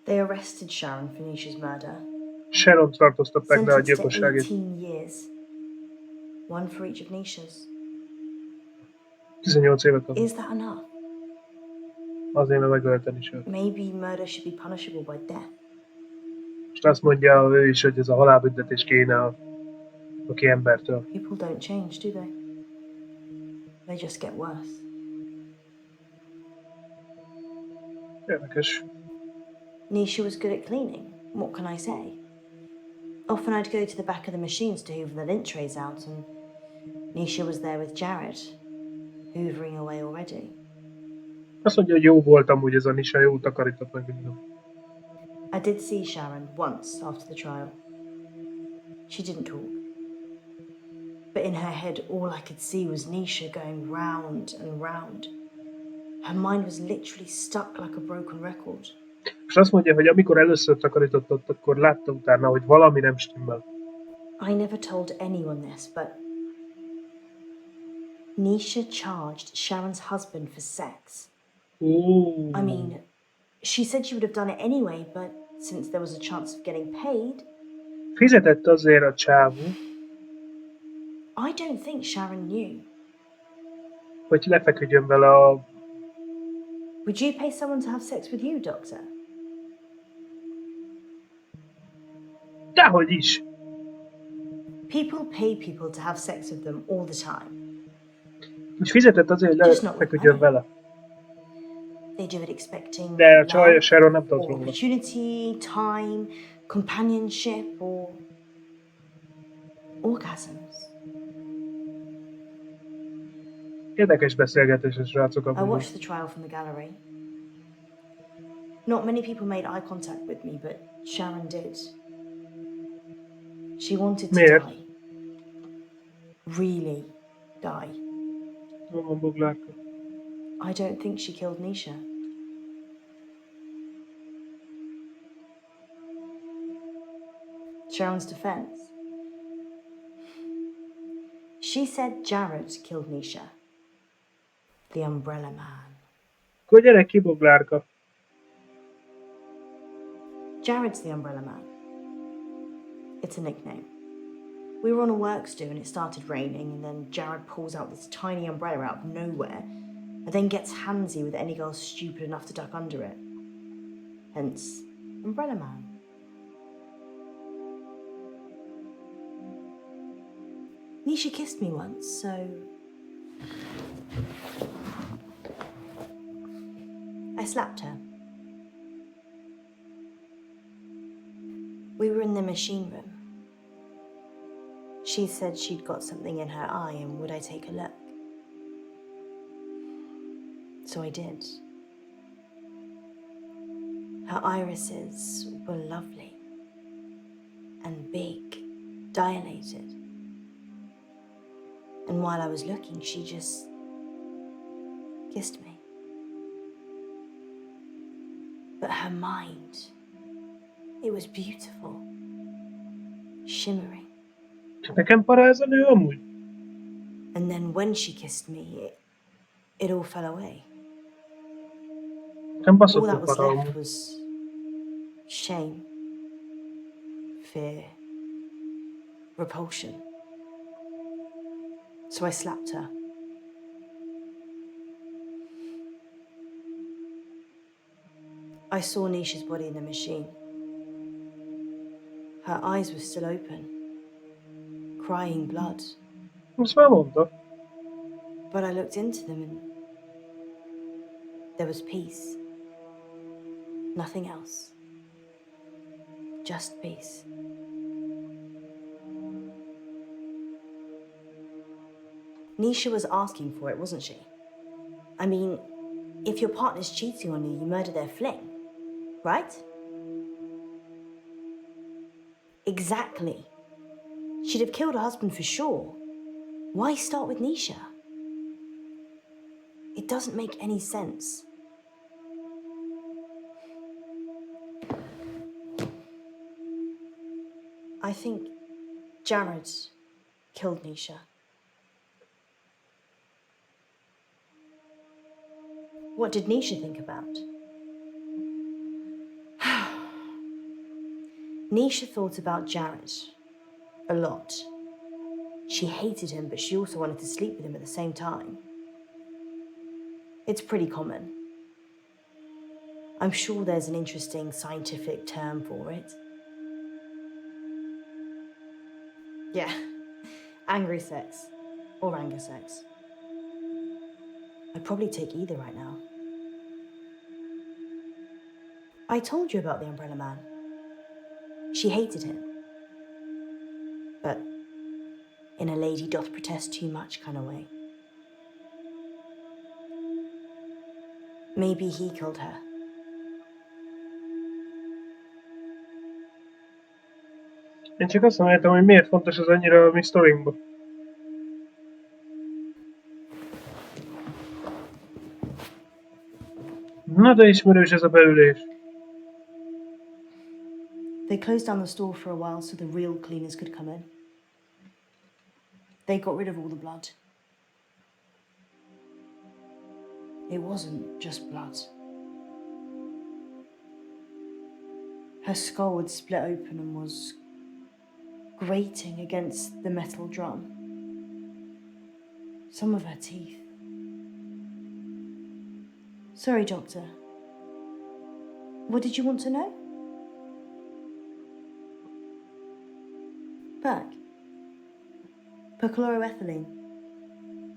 S3: They arrested Sharon for Nisha's murder.
S1: Sharon tartóztatták le a
S3: Sentenced to
S1: gyilkosságért.
S3: 18 years. One for each of Nisha's.
S1: 18 évet kapott.
S3: Is that enough?
S1: Azért, mert megölte Nisha.
S3: Maybe murder should be punishable by death.
S1: Most azt mondja ő is, hogy ez a halálbüntetés kéne a aki embertől.
S3: People don't change, do they? They just get worse.
S1: Érdekes.
S3: Nisha was good at cleaning. What can I say? Often I'd go to the back of the machines to hoover the lint trays out, and Nisha was there with Jared, hoovering away already.
S1: Azt mondja, hogy jó volt amúgy ez a Nisha, jó takarított meg minden.
S3: I did see Sharon once after the trial. She didn't talk. But in her head, all I could see was Nisha going round and round. Her mind was literally stuck like a broken record.
S1: És azt mondja, hogy amikor először takarított ott, akkor látta utána, hogy valami nem stimmel.
S3: I never told anyone this, but Nisha charged Sharon's husband for sex.
S1: Ooh.
S3: I mean, She said she would have done it anyway, but since there was a chance of getting paid...
S1: Fizetett azért a csávó,
S3: I don't think Sharon knew.
S1: hogy lefeküdjön vele a...
S3: Would you pay someone to have sex with you, Doctor?
S1: Dehogy is!
S3: People pay people to have sex with them all the time.
S1: És fizetett azért, hogy
S3: Just not with
S1: lefeküdjön
S3: money.
S1: vele.
S3: They do it expecting
S1: De a csaj, a
S3: love,
S1: Sharon nem tudott
S3: or
S1: róla.
S3: opportunity, time, companionship, or orgasms.
S1: Érdekes beszélgetés a srácok
S3: I
S1: amúgy.
S3: watched the trial from the gallery. Not many people made eye contact with me, but Sharon did. She wanted to
S1: Miért?
S3: die. Really die.
S1: Van boglárka.
S3: I don't think she killed Nisha. Sharon's defense. She said Jared killed Nisha. The Umbrella Man.
S1: Akkor gyere ki, boglárka.
S3: Jared's the Umbrella Man. It's a nickname. We were on a works do and it started raining, and then Jared pulls out this tiny umbrella out of nowhere and then gets handsy with any girl stupid enough to duck under it. Hence, Umbrella Man. Nisha kissed me once, so... I slapped her. We were in the machine room. She said she'd got something in her eye and would I take a look? So I did. Her irises were lovely and big, dilated. And while I was looking, she just kissed me. But her mind, it was beautiful, shimmering.
S1: Nekem paráz a nő amúgy.
S3: And then when she kissed me, it all fell away.
S1: Nekem
S3: All
S1: baszott a
S3: that was
S1: para
S3: left
S1: amúgy.
S3: was shame, fear, repulsion. So I slapped her. I saw Nisha's body in the machine. Her eyes were still open, crying blood.
S1: Azt már mondta.
S3: But I looked into them and there was peace. Nothing else. Just peace. Nisha was asking for it, wasn't she? I mean, if your partner's cheating on you, you murder their fling, right? Exactly. She'd have killed her husband for sure. Why start with Nisha? It doesn't make any sense. I think Jared killed Nisha. What did Nisha think about? Nisha thought about Jared a lot. She hated him, but she also wanted to sleep with him at the same time. It's pretty common. I'm sure there's an interesting scientific term for it. Yeah, angry sex or anger sex. I'd probably take either right now. I told you about the Umbrella Man. She hated him. But in a lady doth protest too much kind of way. Maybe he killed her.
S1: Én csak azt nem értem, hogy miért fontos ez annyira a mi sztorinkban. Na de ismerős ez a beülés.
S3: They closed down the store for a while so the real cleaners could come in. They got rid of all the blood. It wasn't just blood. Her skull had split open and was grating against the metal drum. Some of her teeth. Sorry, Doctor. What did you want to know? Back. Perchloroethylene.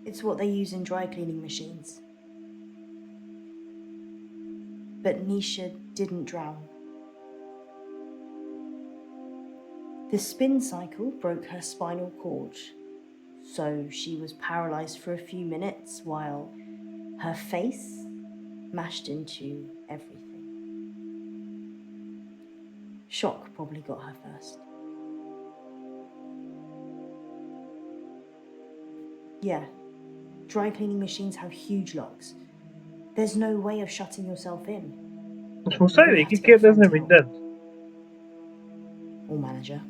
S3: It's what they use in dry cleaning machines. But Nisha didn't drown. The spin cycle broke her spinal cord, so she was paralyzed for a few minutes while her face mashed into everything. Shock probably got her first. Yeah, dry cleaning machines have huge locks. There's no way of shutting yourself in.
S1: Most muszáj végig kérdezni mindent?
S3: Or manager.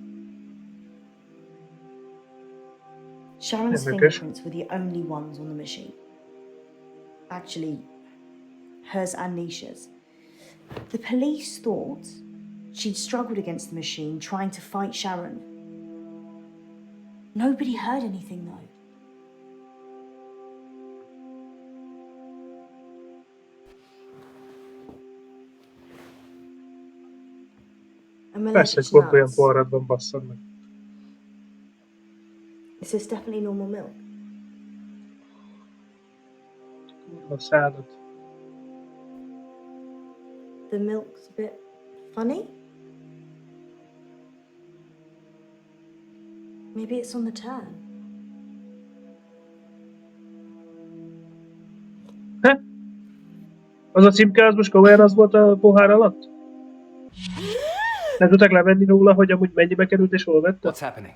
S3: Sharon's
S1: Érdekes.
S3: fingerprints were the only ones on the machine. Actually, hers and Nisha's. The police thought she'd struggled against the machine, trying to fight Sharon. Nobody heard anything, though. I'm
S1: Persze,
S3: allergic
S1: hogy
S3: to
S1: pont olyan
S3: nuts.
S1: forradban basszad meg.
S3: Is this definitely normal milk?
S1: Kurva szádat.
S3: The milk's a bit funny? Maybe it's on the turn.
S1: Az a címke, az most komolyan az volt a pohár alatt? Nem tudták levenni róla, hogy amúgy mennyibe került és hol vette?
S2: What's happening?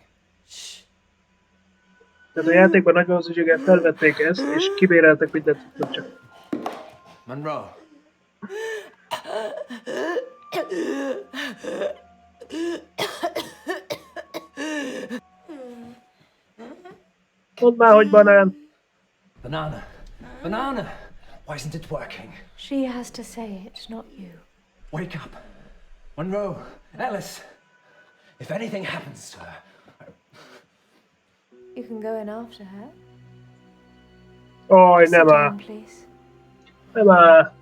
S1: Tehát a játékban nagy valószínűséggel felvették ezt, és kibéreltek mindent, tudtam csak.
S2: Munro.
S1: Mondd már, hogy banán!
S2: Banana. Banana! Why isn't it working?
S14: She has to say it, not you.
S2: Wake up. Munro. Alice. If anything happens to her...
S14: You can go in after her.
S1: Oj,
S14: Sit
S1: nem
S14: down,
S1: áll.
S14: please.
S1: Nem áll.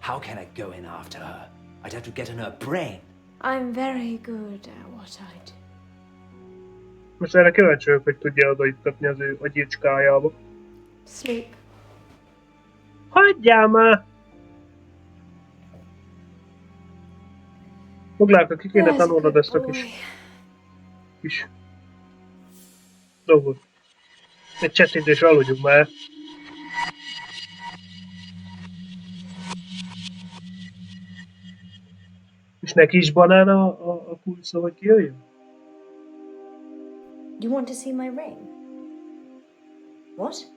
S2: How can I go in after her? I'd have to get in her brain.
S14: I'm very good at what I do.
S1: Most erre kíváncsi vagyok, hogy tudja odaittatni az ő a gyircskájába.
S14: Sleep.
S1: Hagyjál már! Foglálka, ki kéne tanulnod ezt a kis dolgot. Egy csettintésre aludjunk már. És neki is banán a pulszó, hogy kijöjjön?
S3: You want to see my ring? What?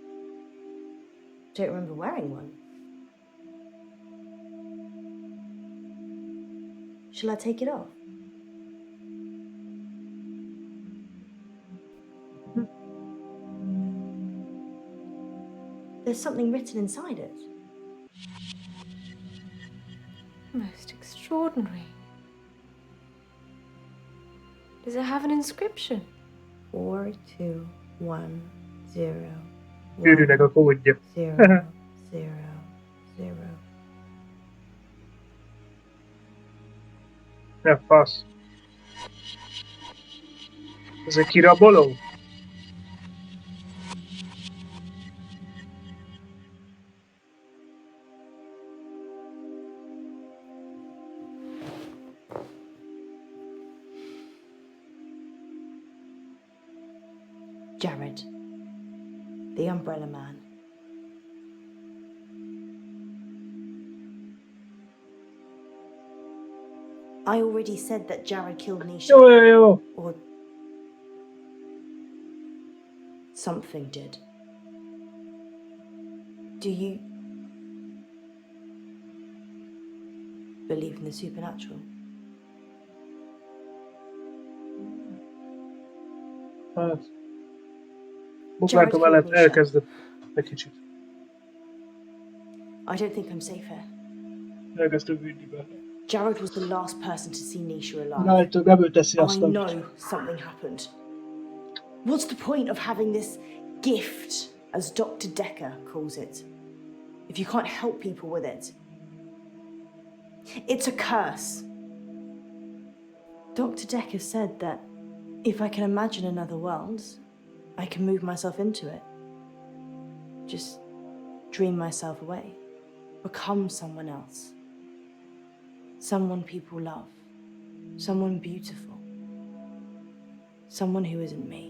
S3: Don't remember wearing one. Shall I take it off? There's something written inside it.
S14: Most extraordinary. Does it have an inscription?
S3: 4210.
S1: Gyűrűnek a kódja.
S3: 000.
S1: Ne fasz. Ez egy kiraboló?
S3: Jared, the umbrella man. I already said that Jared killed Nisha.
S1: Jó.
S3: Or something did. Do you believe in the supernatural?
S1: Hát. Bukláka mellett elkezdett egy kicsit.
S3: I don't think I'm safe here.
S1: Elkezdtük vinni be.
S3: Jared was the last person to see Nisha alive.
S1: Rájtök, nem ő teszi
S3: I
S1: azt, amit...
S3: know something happened. What's the point of having this gift, as Dr. Decker calls it, if you can't help people with it? It's a curse. Dr. Decker said that if I can imagine another world, I can move myself into it. Just dream myself away. Become someone else. Someone people love. Someone beautiful. Someone who isn't me.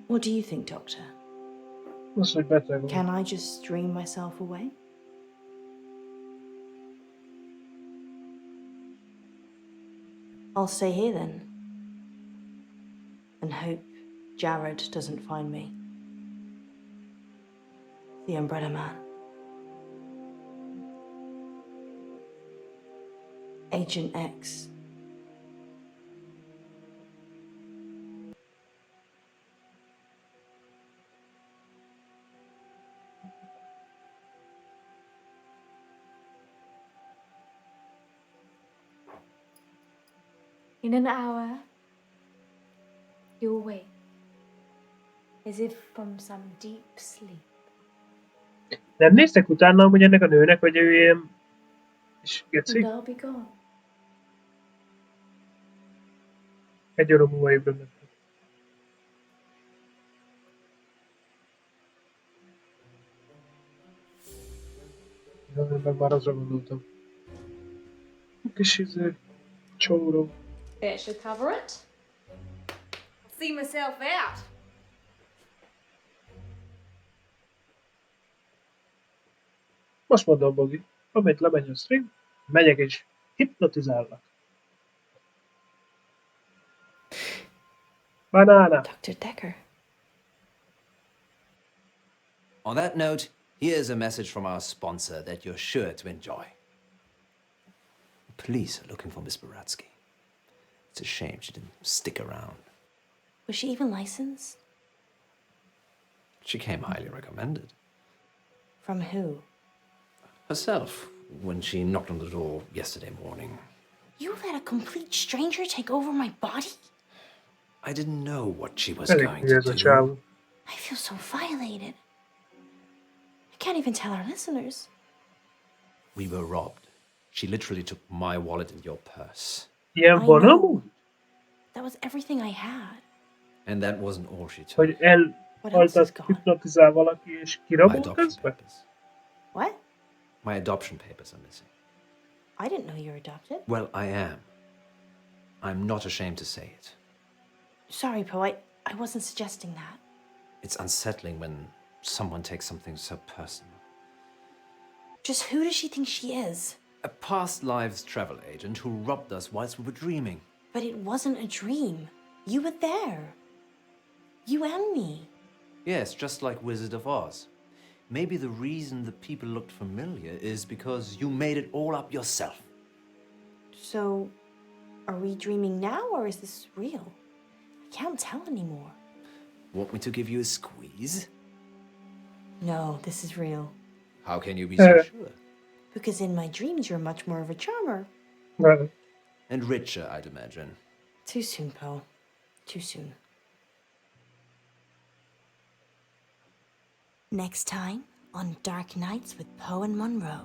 S3: What do you think, Doctor?
S1: Az, hogy beteg vagy.
S3: Can I just dream myself away? I'll stay here then. And hope Jared doesn't find me. The Umbrella Man. Agent X.
S14: In an hour, you'll wake, as if from some deep sleep.
S1: Nem néztek utána amúgy ennek a nőnek, hogy ő ilyen... És geci?
S14: And I'll be gone.
S1: Egy óra múlva ébrednek. Meg már azra gondoltam. Kis csóró.
S14: That should cover it. See myself out.
S1: Most mondom, Bogi, amint lemegy a stream, megyek és hipnotizállak. Banana.
S3: Dr. Decker.
S2: On that note, here's a message from our sponsor that you're sure to enjoy. The police are looking for Miss Baratsky. It's a shame she didn't stick around.
S3: Was she even licensed?
S2: She came highly recommended.
S3: From who?
S2: Herself, when she knocked on the door yesterday morning.
S3: You let a complete stranger take over my body?
S2: I didn't know what she was
S1: Elég
S2: going
S1: hülye
S2: to
S1: ez a
S2: do.
S1: csávó.
S3: I feel so violated. I can't even tell our listeners.
S2: We were robbed. She literally took my wallet and your purse.
S1: Ilyen
S3: I
S1: van
S3: know.
S1: amúgy?
S3: That was everything I had.
S2: And that wasn't all she took.
S1: Hogy elhaltat, hipnotizál valaki és
S2: My
S1: kirabol
S2: adoption
S1: közben?
S2: papers.
S3: What?
S2: My adoption papers are missing.
S3: I didn't know you were adopted.
S2: Well, I am. I'm not ashamed to say it.
S3: Sorry, Poe. I wasn't suggesting that.
S2: It's unsettling when someone takes something so personal.
S3: Just who does she think she is?
S2: A past lives travel agent who robbed us whilst we were dreaming.
S3: But it wasn't a dream. You were there. You and me.
S2: Yes, just like Wizard of Oz. Maybe the reason the people looked familiar is because you made it all up yourself.
S3: So, are we dreaming now or is this real? I can't tell anymore.
S2: Want me to give you a squeeze?
S3: No, this is real.
S2: How can you be so sure?
S3: Because in my dreams, you're much more of a charmer.
S2: And richer, I'd imagine.
S3: Too soon, Poe. Too soon. Next time on Dark Nights with Poe and Munro.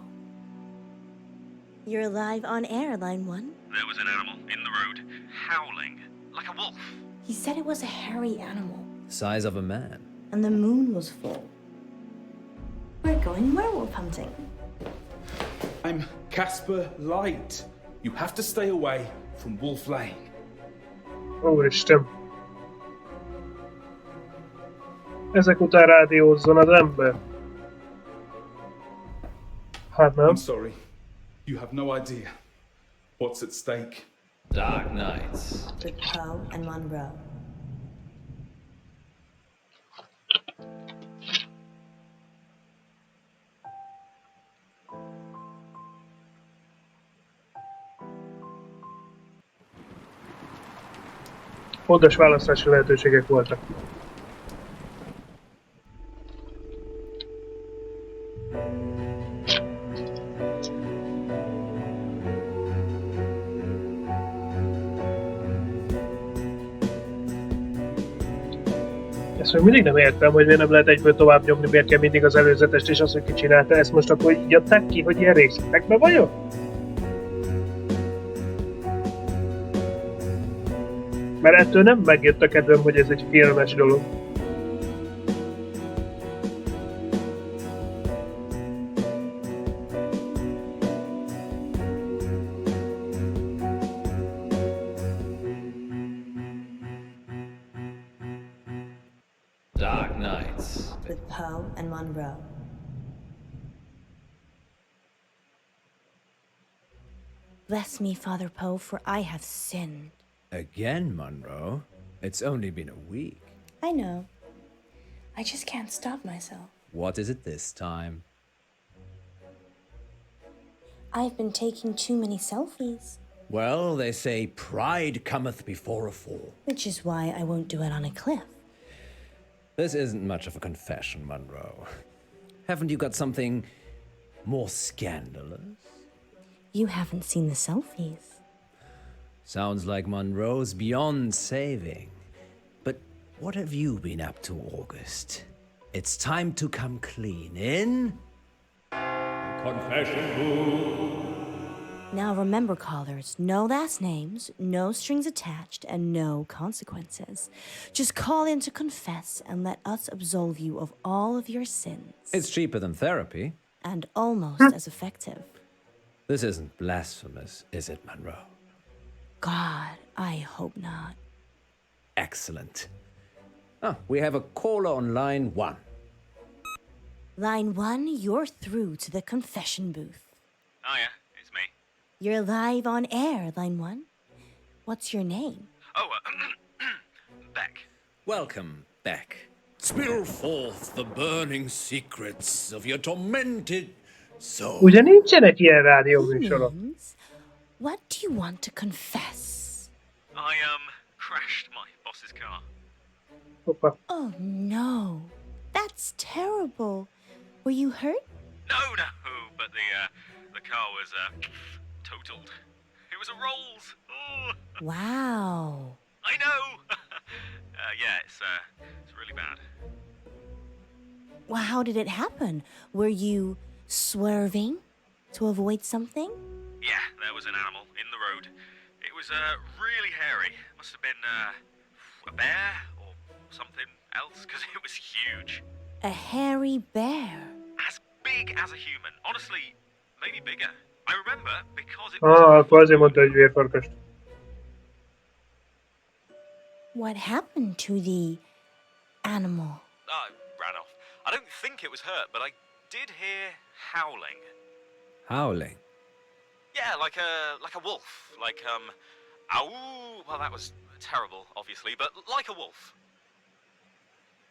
S3: You're live on air, Line 1.
S15: There was an animal in the road, howling, like a wolf.
S3: He said it was a hairy animal,
S2: The size of a man.
S3: and the moon was full. We're going werewolf hunting.
S16: I'm Casper Light. You have to stay away from Wolf Lane.
S1: Úristen. Ezek után rádiózzon az ember. Hát nem.
S16: I'm sorry. You have no idea what's at stake.
S13: Dark Nights.
S3: With Poe and Munro.
S1: Fontos választási lehetőségek voltak. Ezt még mindig nem értem, hogy miért nem lehet egyből tovább nyomni, miért kell mindig az előzetest és azt, hogy ki csinálta. Ezt most akkor így adták ki, hogy ilyen részletekben vagyok? Mert ettől nem megjött a kedvem, hogy ez egy filmes dolog.
S2: Dark Nights.
S3: With Poe and Munro. Bless me, Father Poe, for I have sinned.
S2: Again, Munro? It's only been a week.
S3: I know. I just can't stop myself.
S2: What is it this time?
S3: I've been taking too many selfies.
S2: Well, they say pride cometh before a fall.
S3: Which is why I won't do it on a cliff.
S2: This isn't much of a confession, Munro. Haven't you got something more scandalous?
S3: You haven't seen the selfies.
S2: Sounds like Munro's beyond saving. But what have you been up to, August? It's time to come clean in.
S11: Confession booth.
S3: Now remember, callers, no last names, no strings attached, and no consequences. Just call in to confess and let us absolve you of all of your sins.
S2: It's cheaper than therapy.
S3: And almost as effective.
S2: This isn't blasphemous, is it, Munro?
S3: God, I hope not.
S2: Excellent. Oh, we have a caller on line 1.
S3: Line 1, you're through to the confession booth.
S15: Oh yeah, it's me.
S3: You're live on air, Line 1. What's your name?
S15: Oh, Beck.
S2: Welcome, Beck.
S17: Spill forth the burning secrets of your tormented soul.
S1: Ugye nincsenek ilyen rádióműsorok?
S3: What do you want to confess?
S15: I, crashed my boss's car.
S1: Hoppa.
S3: Oh no, that's terrible. Were you hurt?
S15: No, but the car was, totaled. It was a Rolls. Oh.
S3: Wow.
S15: I know. Yeah, it's really bad.
S3: Well, how did it happen? Were you swerving to avoid something?
S15: Yeah, there was an animal in the road. It was, really hairy. Must have been, a bear or something else, because it was huge.
S3: A hairy bear.
S15: As big as a human. Honestly, maybe bigger. I remember because it
S1: Akkor azért mondta, hogy vérfarkast.
S3: What happened to the animal?
S15: I ran off. I don't think it was hurt, but I did hear howling.
S2: Howling?
S15: Yeah, like a wolf. Like, ow. Well, that was terrible, obviously, but like a wolf.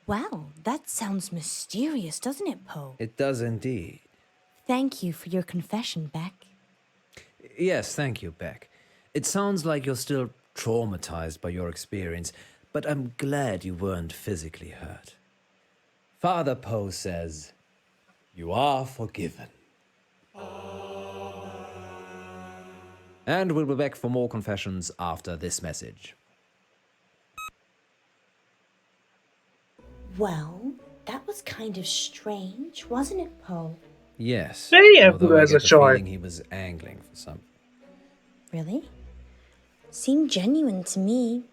S3: Wow, that sounds mysterious, doesn't it, Poe?
S2: It does indeed.
S3: Thank you for your confession, Beck.
S2: Yes, thank you, Beck. It sounds like you're still traumatized by your experience, but I'm glad you weren't physically hurt. Father Poe says, you are forgiven. And we'll be back for more confessions after this message.
S3: Well, that was kind of strange, wasn't it, Poe?
S2: Yes,
S1: Yeah,
S2: although I
S1: as a
S2: get the
S1: child.
S2: feeling he was angling for something.
S3: Really? Seemed genuine to me.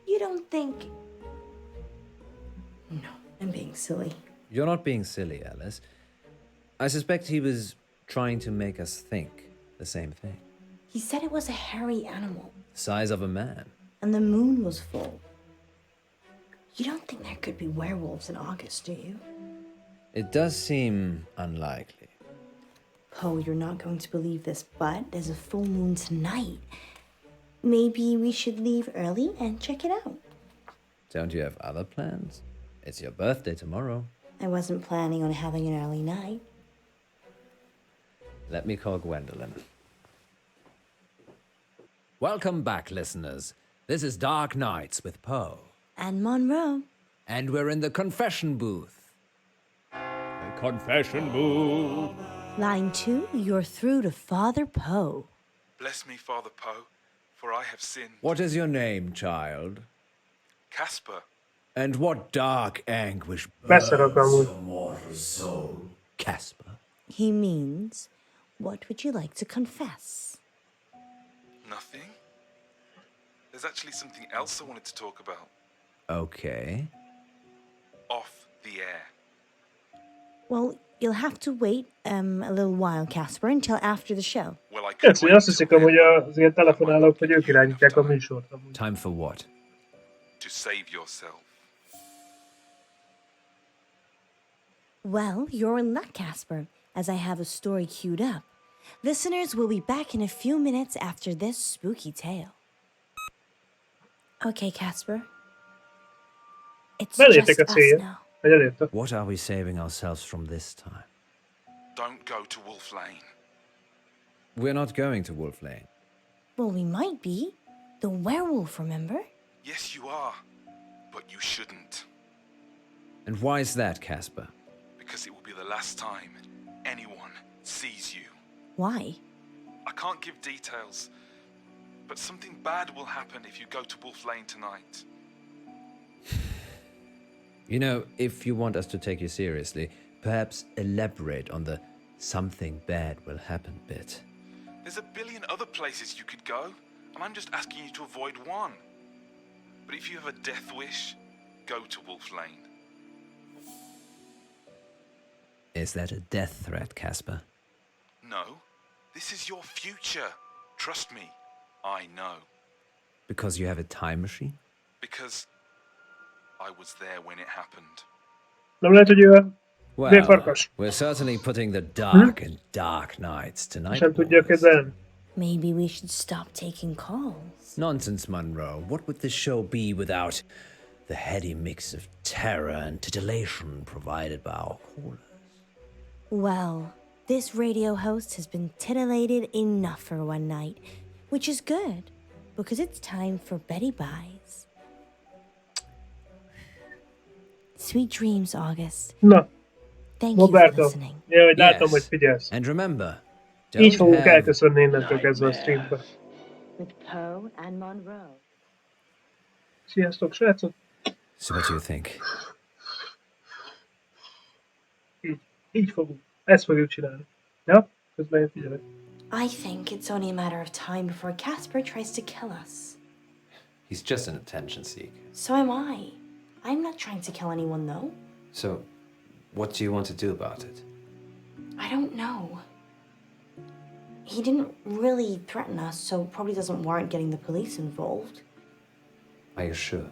S3: You don't think... No, I'm being silly.
S2: You're not being silly, Alice. I suspect he was trying to make us think the same thing.
S3: He said it was a hairy animal,
S2: Size of a man.
S3: and the moon was full. You don't think there could be werewolves in August, do you?
S2: It does seem unlikely.
S3: Poe, you're not going to believe this, but there's a full moon tonight. Maybe we should leave early and check it out.
S2: Don't you have other plans? It's your birthday tomorrow.
S3: I wasn't planning on having an early night.
S2: Let me call Gwendolyn. Welcome back, listeners. This is Dark Nights with Poe.
S3: And Munro.
S2: And we're in the confession booth.
S11: The confession booth.
S3: Line 2, you're through to Father Poe.
S16: Bless me, Father Poe, for I have sinned.
S17: What is your name, child?
S16: Casper.
S17: And what dark anguish
S1: Beszarok
S17: burns
S1: amúgy.
S17: your mortal soul, Casper?
S3: He means, what would you like to confess?
S16: Nothing? There's actually something else I wanted to talk about.
S17: Okay.
S16: Off the air.
S3: Well, you'll have to wait a little while, Casper, until after the show.
S16: Well, I
S1: Ez, hogy azt hiszik amúgy az ilyen telefonálók, hogy ők irányítják a műsort. Amúgy.
S17: Time for what?
S16: To save yourself.
S3: Well, you're in luck, Casper, as I have a story queued up. Listeners will be back in a few minutes after this spooky tale. Okay, Casper. It's just us now.
S17: What are we saving ourselves from this time?
S16: Don't go to Wolf Lane.
S17: We're not going to Wolf Lane.
S3: Well, we might be. The werewolf, remember?
S16: Yes, you are. But you shouldn't.
S17: And why is that, Casper?
S16: Because it will be the last time anyone sees you.
S3: Why?
S16: I can't give details, but something bad will happen if you go to Wolf Lane tonight.
S17: You know, if you want us to take you seriously, perhaps elaborate on the something bad will happen bit.
S16: There's a billion other places you could go, and I'm just asking you to avoid one. But if you have a death wish, go to Wolf Lane.
S17: Is that a death threat, Casper?
S16: No, this is your future. Trust me, I know.
S17: Because you have a time machine?
S16: Because I was there when it happened.
S1: Nem lehet, hogy ő a vérfarkas.
S17: We're certainly putting the dark and dark nights tonight.
S1: Sem tudja kezelni.
S3: Maybe we should stop taking calls.
S17: Nonsense, Munro. What would this show be without the heady mix of terror and titillation provided by our callers?
S3: Well, this radio host has been titillated enough for one night, which is good, because it's time for Betty Buys. Sweet dreams, August.
S1: Na,
S3: Thank you for
S1: Roberto.
S3: listening.
S1: Ja, hogy látom, hogy figyelsz.
S17: And remember,
S1: Így fogunk elköszönni innentől kezdve a streambe.
S3: With Poe and Munro.
S1: Sziasztok, srácok!
S17: So what do you think?
S1: Így fogunk. Ezt fogjuk csinálni. Ja? Közben én figyelek.
S3: I think it's only a matter of time before Casper tries to kill us.
S2: He's just an attention seeker.
S3: So am I. I'm not trying to kill anyone, though.
S2: So, what do you want to do about it?
S3: I don't know. He didn't really threaten us, so probably doesn't warrant getting the police involved.
S2: Are you sure?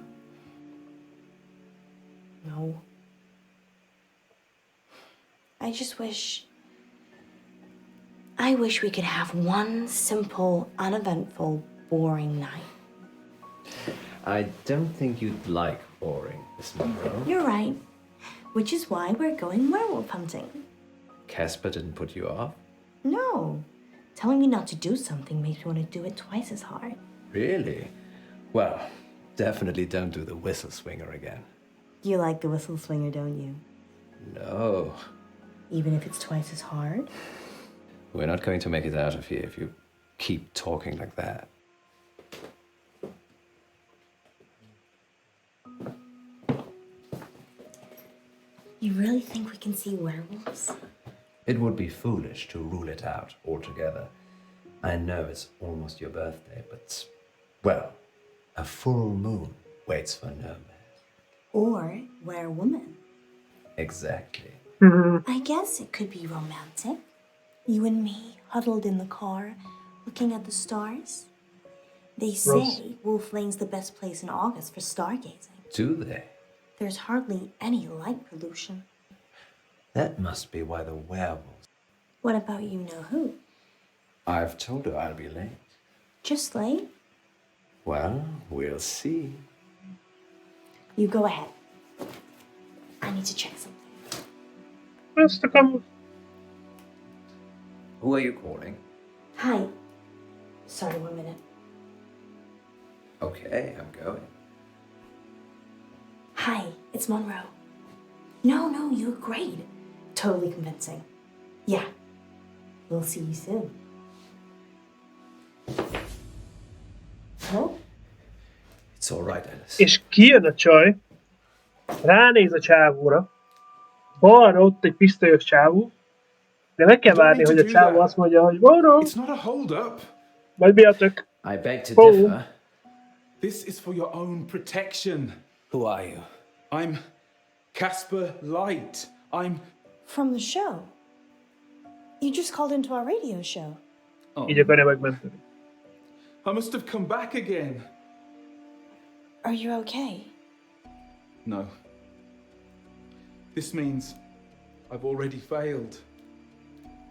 S3: No. I wish we could have one simple, uneventful, boring night.
S2: I don't think you'd like boring, Miss Munro.
S3: You're right. Which is why we're going werewolf hunting.
S2: Casper didn't put you off?
S3: No. Telling me not to do something makes me want to do it twice as hard.
S2: Really? Well, definitely don't do the whistle swinger again.
S3: You like the whistle swinger, don't you?
S2: No.
S3: Even if it's twice as hard?
S2: We're not going to make it out of here if you keep talking like that.
S3: You really think we can see werewolves?
S2: It would be foolish to rule it out altogether. I know it's almost your birthday, but, well, a full moon waits for no man.
S3: Or werewoman.
S2: Exactly.
S3: I guess it could be romantic. You and me, huddled in the car, looking at the stars. They say Wolf Lane's the best place in August for stargazing.
S2: Do they?
S3: There's hardly any light pollution.
S2: That must be why the werewolves...
S3: What about you know who?
S2: I've told her I'll be late.
S3: Just late?
S2: Well, we'll see.
S3: You go ahead. I need to check something.
S1: Mr. Camus.
S2: Who are you calling?
S3: Hi. Sorry, 1 minute.
S2: Okay, I'm going.
S3: Hi, it's Munro. No, you were great. Totally convincing. Yeah, We'll see you soon. Oh?
S7: It's all right, Alice.
S1: És kijön a csaj, ránéz a csávóra, balra ott egy pisztolyos csávó, de meg kell várni, hogy a csávó azt mondja, hogy balra.
S16: It's not a hold-up.
S1: Majd mi a tök?
S7: I beg to
S1: Poe.
S7: differ.
S16: This is for your own protection.
S7: Who are you?
S16: I'm Casper Light. I'm...
S3: From the show. You just called into our radio show.
S1: Így akarja megmenteni.
S16: I must have come back again.
S3: Are you okay?
S16: No. This means I've already failed.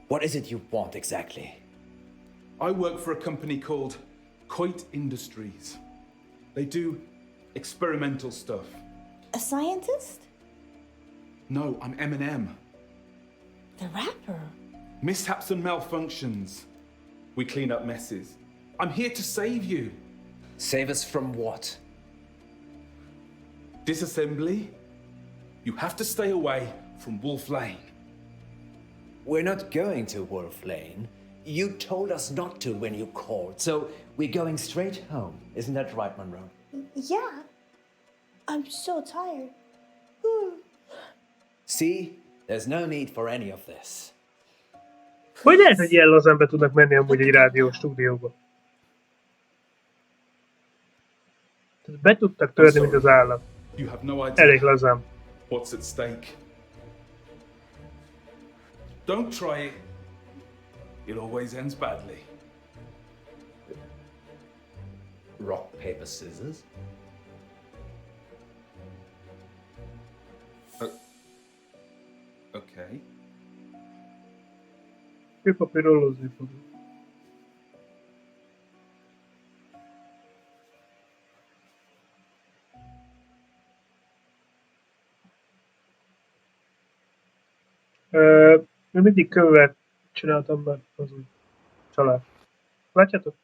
S7: What is it you want exactly?
S16: I work for a company called Coit Industries. They do experimental stuff.
S3: A scientist?
S16: No, I'm Eminem.
S3: The rapper?
S16: Mishaps and malfunctions. We clean up messes. I'm here to save you.
S7: Save us from what?
S16: Disassembly? You have to stay away from Wolf Lane.
S7: We're not going to Wolf Lane. You told us not to when you called, so we're going straight home. Isn't that right, Munro?
S3: Yeah. I'm so tired.
S7: See? There's no need for any of this.
S1: Hogy lehet, hogy ilyen lazán be tudnak menni amúgy egy rádió stúdióba? Tehát be tudtak törni, mint az állat.
S16: You have no idea.
S1: Elég lazán.
S16: What's at stake? Don't try it. It always ends badly.
S7: Rock, paper, scissors?
S16: Okay.
S1: Kőpapírolózni fogunk. Én mindig kővel csináltam be az úgy család. Látjátok?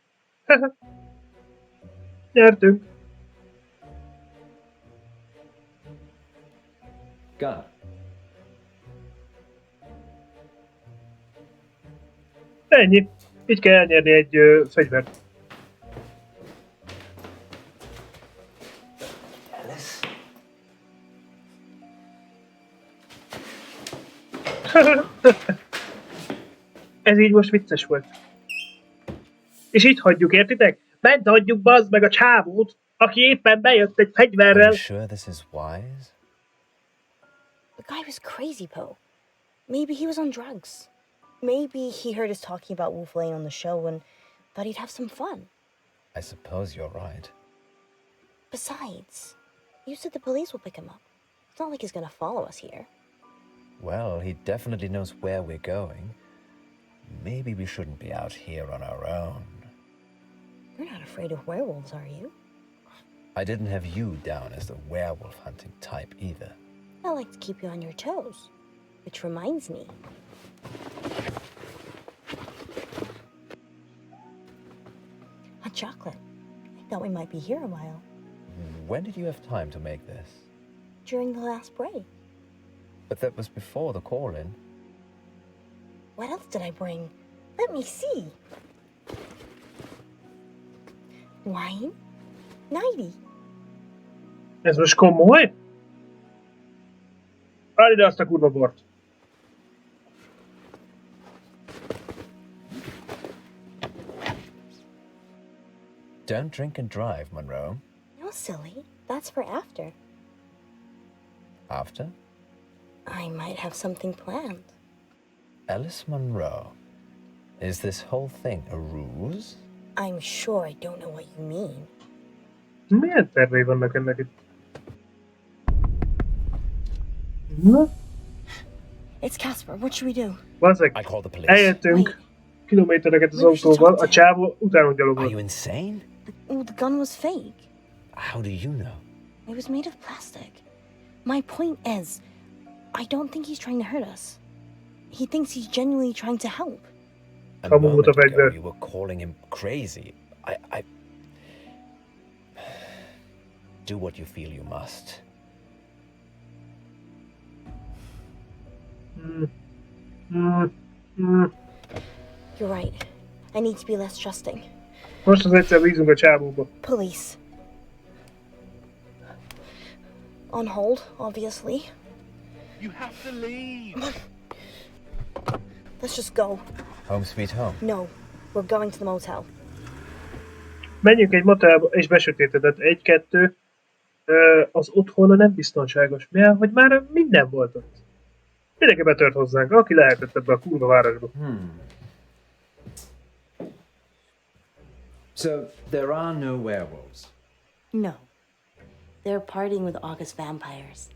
S1: Nyertünk!
S7: Gun.
S1: Ennyi. Így kell elnyerni egy fegyvert.
S7: Alice?
S1: Ez így most vicces volt. És itt hagyjuk, értitek? Bent hagyjuk bazd meg a csávót, aki éppen bejött egy
S17: Are
S1: fegyverrel.
S17: you sure this is wise?
S12: The guy was crazy, Poe. Maybe he was on drugs. Maybe he heard us talking about Wolf Lane on the show and thought he'd have some fun.
S17: I suppose you're right.
S12: Besides, you said the police will pick him up. It's not like he's gonna follow us here.
S17: Well, he definitely knows where we're going. Maybe we shouldn't be out here on our own.
S12: You're not afraid of werewolves, are you?
S17: I didn't have you down as the werewolf hunting type either.
S12: I like to keep you on your toes. Which reminds me. Hot chocolate. I thought we might be here a while.
S17: When did you have time to make this?
S12: During the last break.
S17: But that was before the call-in.
S12: What else did I bring? Let me see. Wine? 90.
S1: Ez most komoly? Állj ide azt a kurva bort.
S17: Don't drink and drive, Munro.
S12: No, silly. That's for after.
S17: After?
S12: I might have something planned.
S17: Alice Munro, is this whole thing a ruse?
S12: I'm sure I don't know what you mean.
S1: Milyen tervei vannak ennek itt? Na?
S12: It's Casper. What should we do?
S1: Bazzeg,
S17: I call the police.
S1: eljöttünk kilométereket az autóval, a csávó utánunk
S17: Are you
S1: gyalogolt.
S17: insane?
S12: Well, the gun was fake.
S17: How do you know?
S12: It was made of plastic. My point is, I don't think he's trying to hurt us. He thinks he's genuinely trying to help.
S17: A
S1: Kamu
S17: moment
S1: volt a
S17: ago,
S1: fegyver.
S17: you were calling him crazy. I... Do what you feel you must.
S12: You're right. I need to be less trusting.
S1: Most az egyszer bízunk a csávóba.
S12: Police. On hold, obviously.
S11: You have to leave.
S12: Let's just go.
S7: Home sweet home.
S12: No, we're going to the motel.
S1: Menjünk egy motelba, és besötétedett. 1-2. Az otthona nem biztonságos, mert hogy már minden volt ott. Mindenki betört hozzánk, aki lehetett ebbe a kurva városba.
S2: So, there are no werewolves.
S12: No. They're partying with August vampires.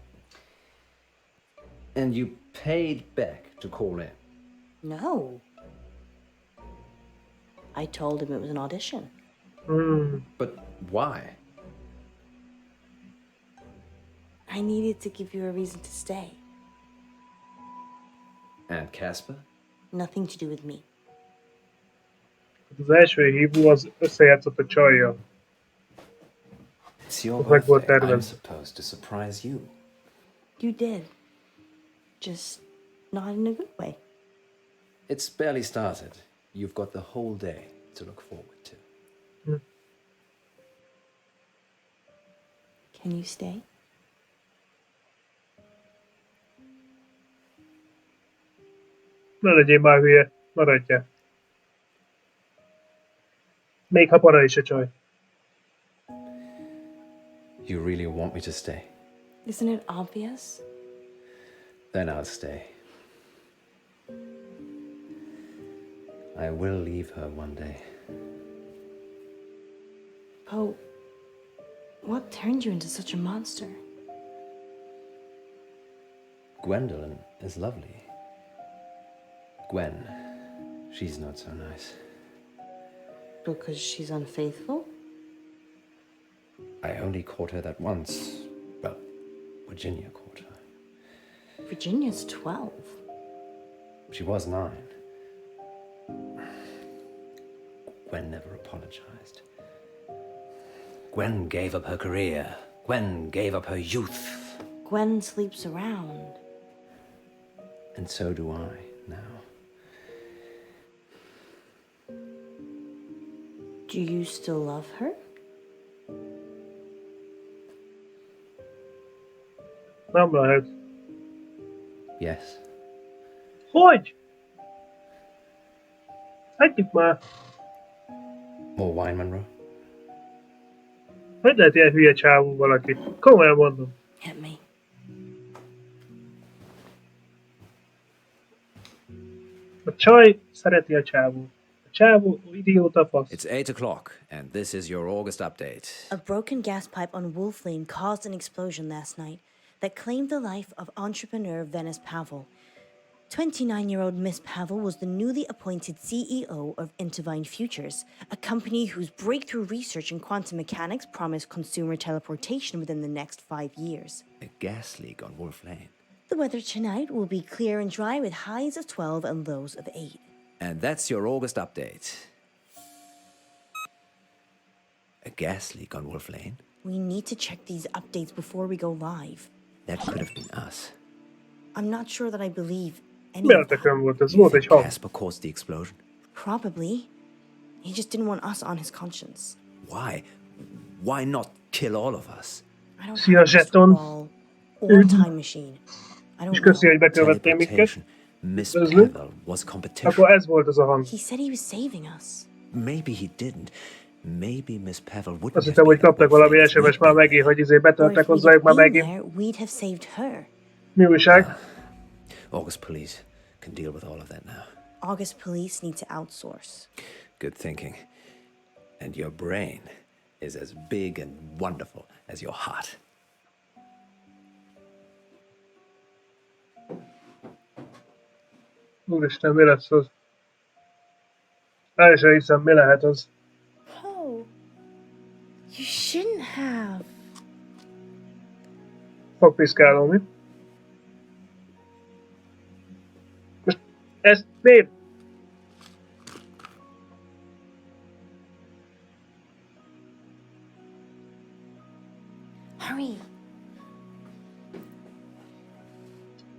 S2: And you paid Beck to call in?
S12: No. I told him it was an audition.
S2: But why?
S12: I needed to give you a reason to stay.
S2: And Casper?
S12: Nothing to do with me.
S1: Az első hívó az összejátszott a csajjal.
S2: It's your
S1: Meg volt
S2: birthday. I'm
S1: tervez.
S2: supposed to surprise you.
S12: You did. Just not in a good way.
S2: It's barely started. You've got the whole day to look forward to.
S12: Can you stay?
S1: Ne legyél már hülye, maradjál. Még ha para is a csaj.
S2: You really want me to stay?
S12: Isn't it obvious?
S2: Then I'll stay. I will leave her one day.
S12: Poe, what turned you into such a monster?
S2: Gwendolyn is lovely. Gwen, she's not so nice.
S12: Because she's unfaithful?
S2: I only caught her that once. Well, Virginia caught her.
S12: Virginia's 12.
S2: She was 9. Gwen never apologized. Gwen gave up her career. Gwen gave up her youth.
S12: Gwen sleeps around.
S2: And so do I now.
S12: Do you still love her?
S1: Nem lehet.
S2: Yes.
S1: Hogy? Hagyjuk már.
S2: More wine, Munro?
S1: Hogy lehet ilyen hülye csávú valaki? Komolyan mondom.
S12: Hit me.
S1: A csaj szereti a csávót. A csávó idióta fasz.
S17: It's 8 o'clock, and this is your August update.
S12: A broken gas pipe on Wolf Lane caused an explosion last night that claimed the life of entrepreneur Venice Pavel. 29-year-old Miss Pavel was the newly appointed CEO of Intervine Futures, a company whose breakthrough research in quantum mechanics promised consumer teleportation within the next 5 years.
S17: A gas leak on Wolf Lane.
S12: The weather tonight will be clear and dry with highs of 12 and lows of 8.
S17: And that's your August update. A gas leak on Wolf Lane?
S12: We need to check these updates before we go live.
S17: That could have been us.
S12: I'm not sure that I believe any
S1: Miért
S12: of that.
S1: nekem volt ez? Volt egy hang.
S17: Casper caused the explosion?
S12: Probably. He just didn't want us on his conscience.
S17: Why? Why not kill all of us?
S12: I don't
S1: Szia,
S12: have a crystal
S1: zseton.
S12: ball or a time machine. I don't
S1: És köszi, hogy
S12: know.
S1: bekövettél minket.
S17: Teleportation. Miss
S1: Özlem?
S17: Pavel was competition.
S1: Akkor ez volt az a hang.
S12: He said he was saving us.
S17: Maybe he didn't. Maybe Miss Pavel wouldn't
S1: Azt
S17: have
S1: hittem, hogy
S17: been
S1: kaptak
S17: Wolf
S1: valami
S17: Lane's
S1: SMS már megint, hogy
S12: Or
S1: betörtek
S12: if we'd
S1: hozzájuk már
S12: been
S1: megint.
S12: there, we'd have saved her.
S1: Mi újság?
S17: August police can deal with all of that now.
S12: August police need to outsource.
S17: Good thinking. And your brain is as big and wonderful as your heart.
S1: Úristen, mi lesz az? El sem hiszem, mi lehet az?
S12: Oh, you shouldn't have.
S1: Fogpiszkálom, mi? Most ezt miért?
S12: Hurry.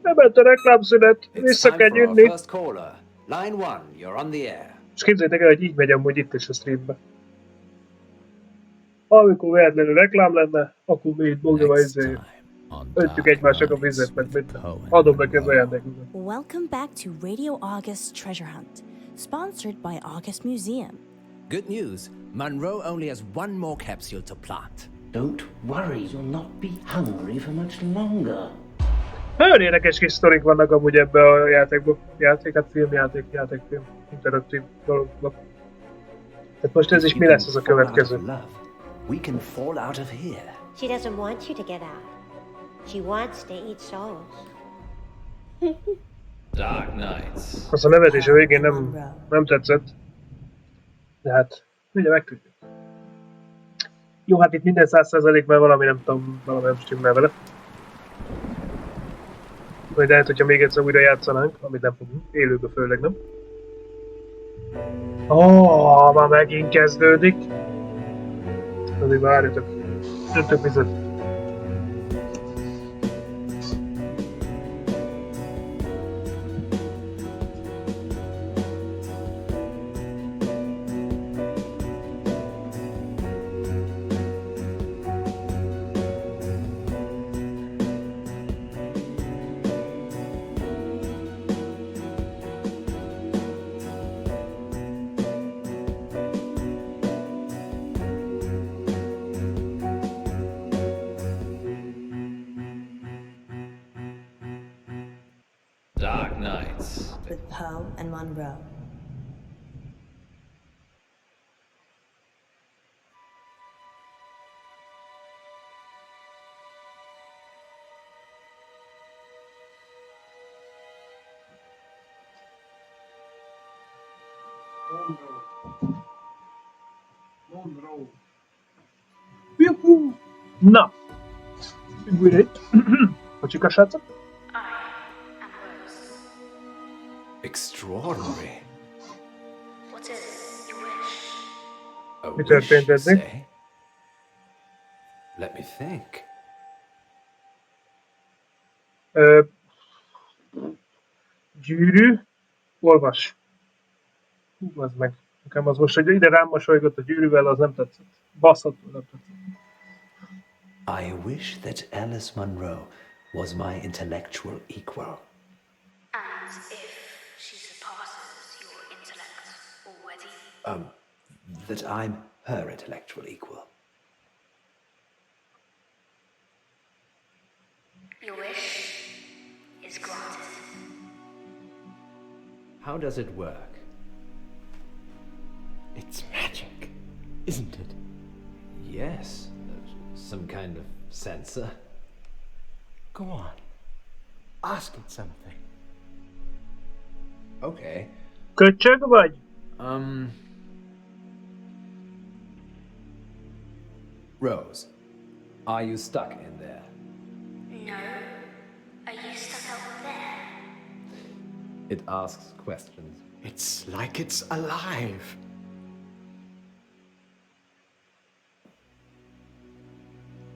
S1: Nem ment a reklámszünet, vissza kell
S2: Time for our
S1: jönni.
S2: first caller. Line 1, you're on the air.
S1: És képzeljétek el, hogy így megy amúgy itt is a streambe. Amikor véletlenül reklám lenne, akkor mi itt bogdva öntjük egymásnak a vizet, meg mit. Adom neki az ajándékokat.
S12: Welcome back to Radio August's Treasure Hunt, sponsored by August Museum.
S17: Good news. Munro only has one more capsule to plant.
S18: Don't worry, you'll not be hungry for much longer.
S1: Nagyon érdekes kis sztorik vannak amúgy ebbe a játékban. Hát játékfilm, interaktív dologban. Tehát most ez is mi lesz az a következő?
S13: We can fall out of here.
S19: She doesn't want you to get out. She wants to eat souls.
S13: Dark Nights.
S1: Az a nevetés a végén nem tetszett. De hát, ugye megtudjuk. Jó, hát itt minden 100%, mert valami nem tudom, valami nem stimmel vele. Majd lehet, hogyha még egyszer újra játszanánk, amit nem fogunk, élőbe főleg nem. Már megint kezdődik. Azért várjatok. Öntök vizet.
S13: Dark Nights.
S12: With Poe and Munro.
S1: Munro. Juhu! Na! Újra itt. Kocsika, srácok?
S2: Extraordinary.
S19: What is it you wish?
S2: A
S1: Mi történt
S2: wish,
S1: eddig?
S2: say? Let me think.
S1: Gyűrű. Olvas. Hú, az meg. Nekem az most, hogy ide rám mosolygott a gyűrűvel, az nem tetszett. Baszható, nem tetszett.
S2: I wish that Alice Munro was my intellectual equal.
S19: And if she surpasses your intellect already?
S2: That I'm her intellectual equal.
S19: Your wish is granted.
S2: How does it work?
S18: It's magic, isn't it?
S2: Yes, some kind of sensor.
S18: Go on. Ask it something.
S2: Okay.
S1: Köcsög vagy?
S2: Rose, are you stuck in there?
S19: No. Are you stuck out there?
S2: It asks questions.
S18: It's like it's alive.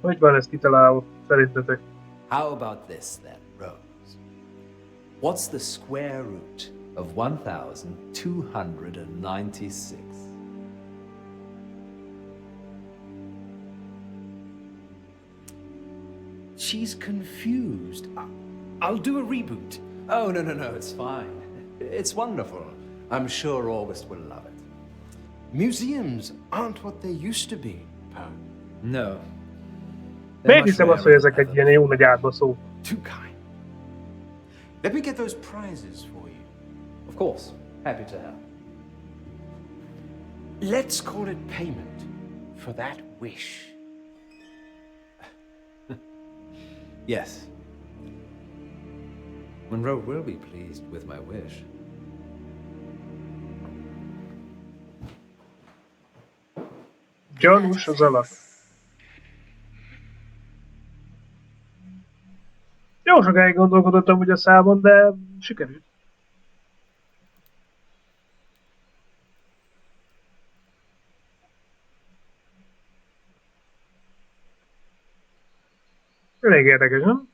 S1: Hogy van ez kitalálva, szerintetek?
S2: How about this then, Rose? What's the square root of 1296?
S18: She's confused. I'll do a reboot.
S2: Oh, no, it's fine. It's wonderful. I'm sure August will love it.
S18: Museums aren't what they used to be, Poe.
S2: No.
S1: Miért hiszem azt, hogy ezek egy ilyen jó nagy átbaszó?
S18: Too kind. Let me get those prizes for you.
S2: Of course. Happy to help.
S18: Let's call it payment for that wish.
S2: Yes. Munro will be pleased with my wish.
S1: Gyanús az alap. Jó sokáig gondolkodottam ugye a számon, de sikerült. Elég érdekes, nem?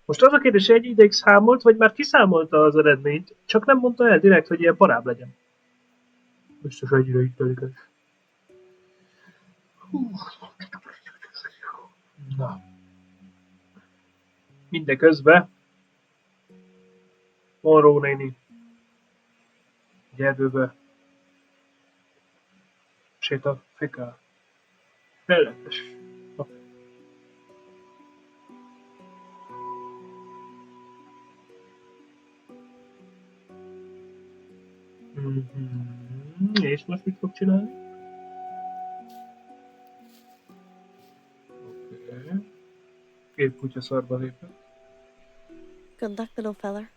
S1: Most az a kérdés, egy ideig számolt, vagy már kiszámolta az eredményt, csak nem mondta el direkt, hogy ilyen parább legyen. Biztos egyre ütődik ez. Na. Mindeközben Monroe néni egy erdőbe sétál, fékál. Mellettes. És most mit fog csinálni? Oké. Két kutya szarba lépett.
S12: Good luck, little feller.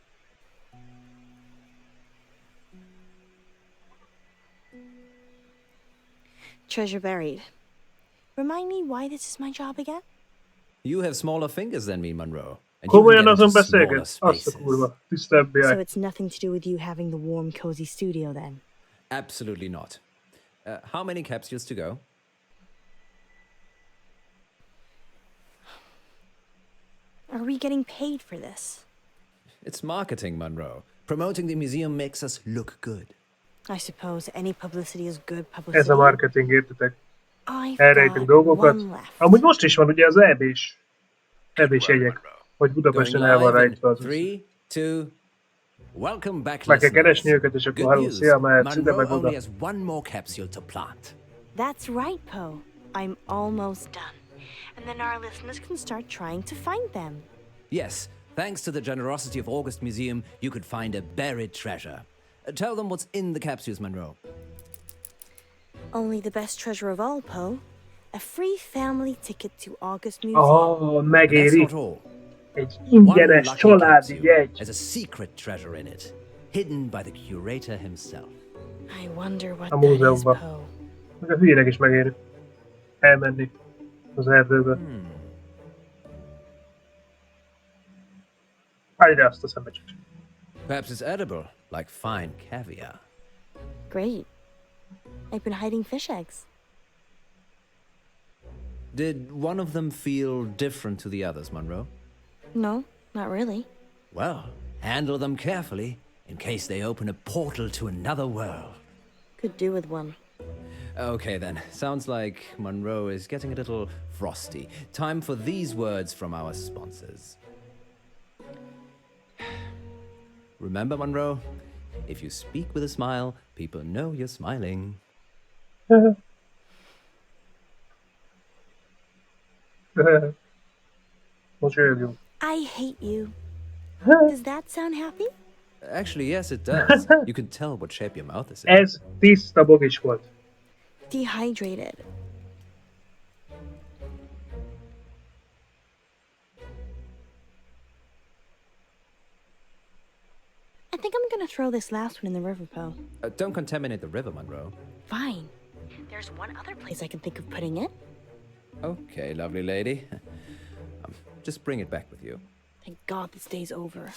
S12: Treasure buried. Remind me why this is my job again?
S2: You have smaller fingers than me, Munro. And you can
S1: Komolyan
S2: get
S1: azon
S2: into smaller
S1: beszélget? Azt a
S2: spaces.
S1: kurva. Tiszta FBI.
S12: So it's nothing to do with you having the warm, cozy studio then?
S2: Absolutely not. How many capsules to go?
S12: Are we getting paid for this?
S2: It's marketing, Munro. Promoting the museum makes us look good.
S12: I suppose any publicity is good
S1: Ez
S12: publicity.
S1: a marketing, értitek?
S12: I've
S1: Elrejtünk
S12: got
S1: dolgokat.
S12: one left.
S1: Amúgy most is van ugye az EB-s jegyek, hogy Budapesten
S2: Going
S1: el van
S2: live in
S1: rejtve az.
S2: 3, 2, welcome back,
S1: Meg kell
S2: listeners.
S1: keresni őket, és akkor
S2: Good
S1: halló,
S2: news,
S1: szia, mehetsz ide,
S2: Munro
S1: meg
S2: only
S1: oda.
S2: has one more capsule to plant.
S12: That's right, Poe. I'm almost done. And then our listeners can start trying to find them.
S2: Yes, thanks to the generosity of August Museum, you could find a buried treasure. Tell them what's in the capsules, Munro.
S12: Only the best treasure of all, Poe. A free family ticket to August Museum.
S1: Oh,
S2: That's
S1: megéri.
S2: not all.
S1: Egy
S2: One
S1: ingyenes
S2: lucky
S1: családi
S2: capsule
S1: jegy.
S2: has a secret treasure in it, hidden by the curator himself.
S12: I wonder what
S1: A
S12: that is,
S1: múzeumba.
S12: Poe.
S1: Meg a hülyének is megéri. Elmenni az erdőbe. Állj ide azt a szemecset.
S2: Perhaps it's edible, like fine caviar.
S12: Great. I've been hiding fish eggs.
S2: Did one of them feel different to the others, Munro?
S12: No, not really.
S2: Well, handle them carefully, in case they open a portal to another world.
S12: Could do with one.
S2: Okay then, sounds like Munro is getting a little frosty. Time for these words from our sponsors. Remember, Munro, if you speak with a smile, people know you're smiling.
S1: Mosolyogjuk.
S12: I hate you. Does that sound happy?
S2: Actually, yes, it does. You can tell what shape your mouth is in.
S1: Ez tiszta bogis volt.
S12: Dehydrated. I think I'm gonna throw this last one in the river, Poe.
S2: Don't contaminate the river, Munro.
S12: Fine. There's one other place I can think of putting it.
S2: Okay, lovely lady. Just bring it back with you.
S12: Thank God this day's over.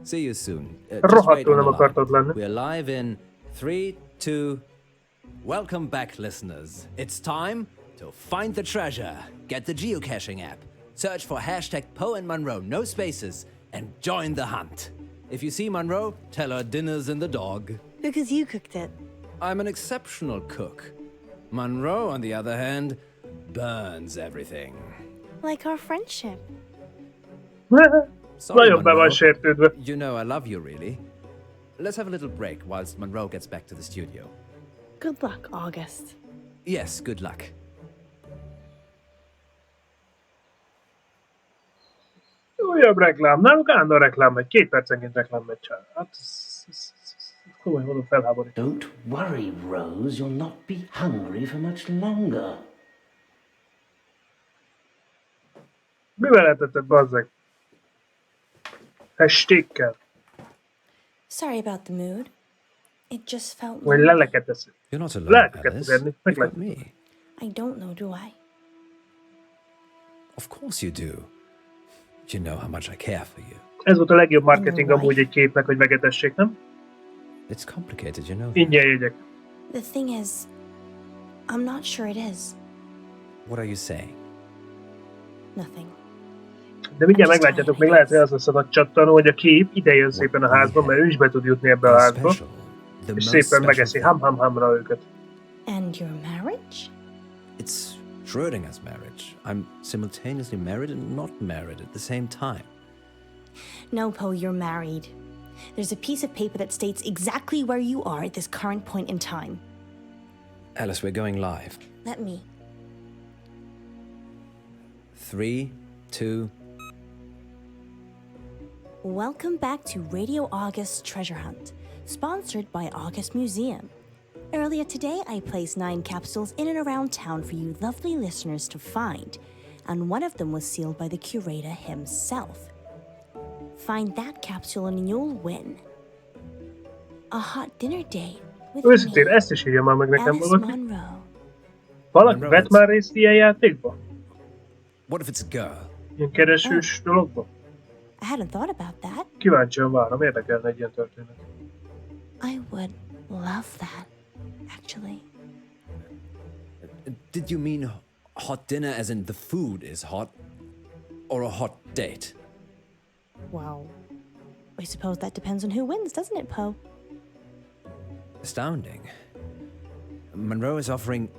S2: See you soon.
S1: Rohadtul nem akartad lenni.
S2: We're live in 3, 2... Welcome back, listeners. It's time to find the treasure, get the geocaching app, search for hashtag Poe and Munro, no spaces, and join the hunt. If you see Munro, tell her dinner's in the dog.
S12: Because you cooked it.
S2: I'm an exceptional cook. Munro, on the other hand, burns everything.
S12: Like our friendship.
S2: Sorry,
S1: Nagyon be van
S2: Munro.
S1: sértődve.
S2: You know I love you, really. Let's have a little break whilst Munro gets back to the studio.
S12: Good luck, August.
S2: Yes, good luck.
S1: Újabb reklám. Náluk állandóan reklám megy. 2 percenként reklám megy. Hát ez komoly módon felháborít.
S20: Don't worry, Rose. You'll not be hungry for much longer.
S1: Mivel lehetetted, bazzeg? Festékkel.
S12: Sorry about the mood. It just felt
S1: Vagy
S12: lonely.
S1: leleket eszed.
S2: You're not alone,
S1: Lelket
S2: Alice.
S1: tud enni.
S2: You've got
S1: Meglátjuk.
S2: me.
S12: I don't know, do I?
S2: Of course you do. You know how much I care for you.
S1: Ez volt a legjobb marketing amúgy egy képnek, hogy megetessék, nem?
S2: It's complicated, you know.
S1: Ingyen jegyek.
S12: The thing is, I'm not sure it is.
S2: What are you saying?
S12: Nothing.
S1: De mindjárt meglátjátok, még lehet, hogy az lesz a nagy csattanó, hogy a kép ide jön szépen a házba, mert ő is be tud jutni ebbe a házba.
S17: the
S1: És
S17: most
S1: szépen
S17: special
S1: megeszi
S17: thing.
S1: ham-ham-hamra őket.
S12: And your marriage?
S17: It's Schrödinger's marriage. I'm simultaneously married and not married at the same time.
S12: No, Poe, you're married. There's a piece of paper that states exactly where you are at this current point in time.
S17: Alice, we're going live.
S12: Let me.
S17: 3, 2.
S12: Welcome back to Radio August's Treasure Hunt, sponsored by August Museum. Earlier today, I placed 9 capsules in and around town for you lovely listeners to find, and one of them was sealed by the curator himself. Find that capsule and you'll win. A hot dinner date with
S1: Őszintén,
S12: me,
S1: ezt is írja már meg nekem
S12: Alice
S1: valaki.
S12: Munro.
S1: Valaki
S17: Munro,
S1: vett már részt ilyen játékba?
S17: What if it's a girl?
S1: Ilyen keresős dologba?
S12: I hadn't thought about that.
S1: Kíváncsian várom, érdekelne egy ilyen történet.
S12: I would love that, actually.
S17: Did you mean hot dinner as in the food is hot? Or a hot date?
S12: Well, I suppose that depends on who wins, doesn't it, Poe?
S17: Astounding. Monroe is offering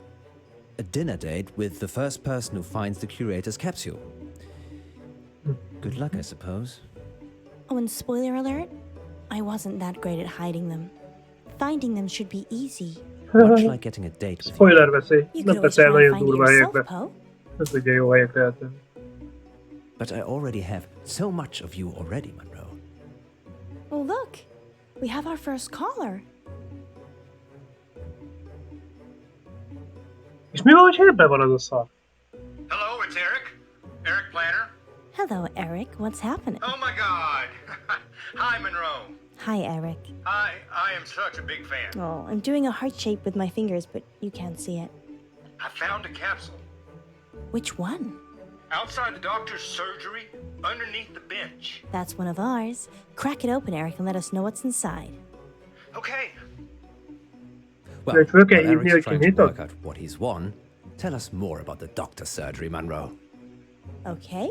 S17: a dinner date with the first person who finds the curator's capsule. Good luck, I suppose.
S12: Oh, and spoiler alert, I wasn't that great at hiding them. Finding them should be easy.
S17: Much like getting a date with
S1: Spoiler veszély.
S12: You
S1: Nem
S12: could always
S1: teszel
S12: try and
S1: nagyon
S12: find it
S1: durva
S12: yourself,
S1: helyekre.
S12: Poe.
S1: Nem tudja jó helyekre eltenni.
S17: But I already have so much of you already, Monroe.
S12: Oh, look, we have our first caller.
S1: És mi van, hogy ebben van az a szar?
S21: Hello, it's Eric. Eric Planner.
S12: Hello, Eric. What's happening?
S21: Oh my God. Hi, Monroe.
S12: Hi, Eric.
S21: I am such a big fan.
S12: Oh, I'm doing a heart shape with my fingers, but you can't see it.
S21: I found a capsule
S12: Which one?
S21: outside the doctor's surgery, underneath the bench.
S12: That's one of ours. Crack it open, Eric, and let us know what's inside.
S21: Okay.
S17: Well,
S1: Like, look at
S17: while
S1: you,
S17: Eric's
S1: Neil,
S17: trying
S1: can
S17: to
S1: you
S17: work out what he's won, tell us more about the doctor's surgery, Monroe.
S12: Okay.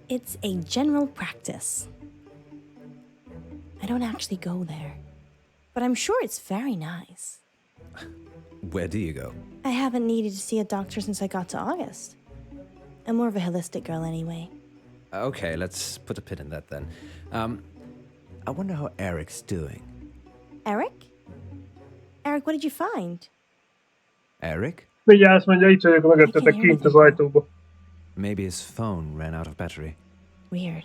S12: It's a general practice. I don't actually go there, but I'm sure it's very nice.
S17: Where do you go?
S12: I haven't needed to see a doctor since I got to August. I'm more of a holistic girl anyway.
S17: Okay, let's put a pin in that then. I wonder how Eric's doing.
S12: Eric? Eric, what did you find?
S17: Eric?
S1: Mindjárt azt mondja, itt vagyok mögöttetek kint az ajtóba.
S17: Maybe his phone ran out of battery.
S12: Weird.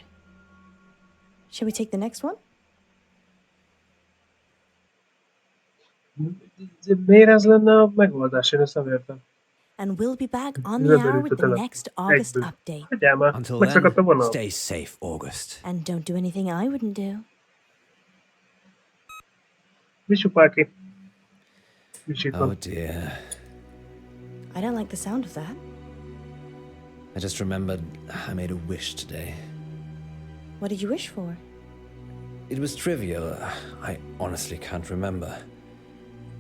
S12: Shall we take the next one?
S1: Miért ez lenne a megoldás? Én ezt nem értem.
S12: And we'll be back on the hour with the next August
S1: Egyből.
S12: update.
S1: Hagyjál már,
S17: Until
S1: megszakadt a
S17: then,
S1: vonal.
S17: stay safe, August.
S12: And don't do anything I wouldn't do.
S1: Visupáki. Visítom.
S17: Oh dear.
S12: I don't like the sound of that.
S17: I just remembered I made a wish today.
S12: What did you wish for?
S17: It was trivial. I honestly can't remember.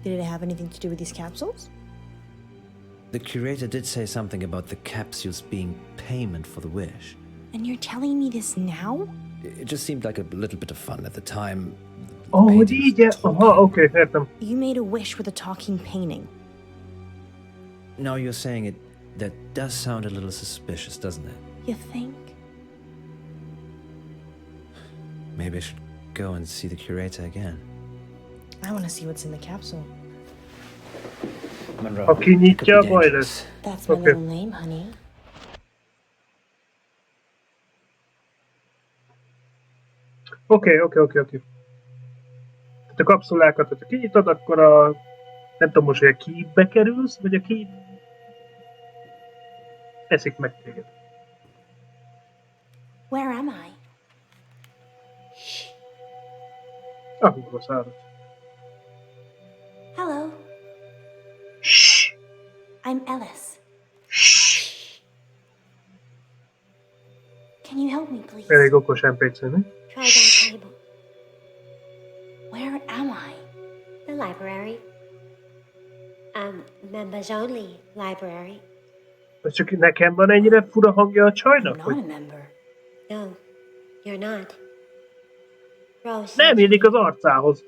S12: Did it have anything to do with these capsules?
S17: The curator did say something about the capsules being payment for the wish.
S12: And you're telling me this now?
S17: It just seemed like a little bit of fun at the time.
S1: Oh, hogy így? Aha, oké, értem.
S12: You made a wish with a talking painting.
S17: Now you're saying it, that does sound a little suspicious, doesn't it?
S12: You think?
S17: Maybe I should go and see the curator again.
S12: I want to see what's in the capsule.
S17: Monroe,
S1: Aki nyitja,
S17: could be
S1: baj
S17: dangerous.
S1: lesz.
S12: That's my little name, honey.
S1: Oké. Tehát a kapszulákat, hogyha kinyitod, akkor nem tudom most, hogy a keepbe kerülsz, vagy a keep eszik meg téged.
S12: Where am I?
S1: A kurva szárat.
S12: Hello. I'm Ellis. Can you help me, please?
S1: Elég okos NPC, mi?
S19: Try that table.
S12: Where am I?
S19: The library. Members only library.
S1: Vagy csak nekem van ennyire fura hangja a csajnak?
S12: I'm
S1: Hogy
S12: not a member.
S19: No, you're not. Rose.
S1: nem illik az arcához.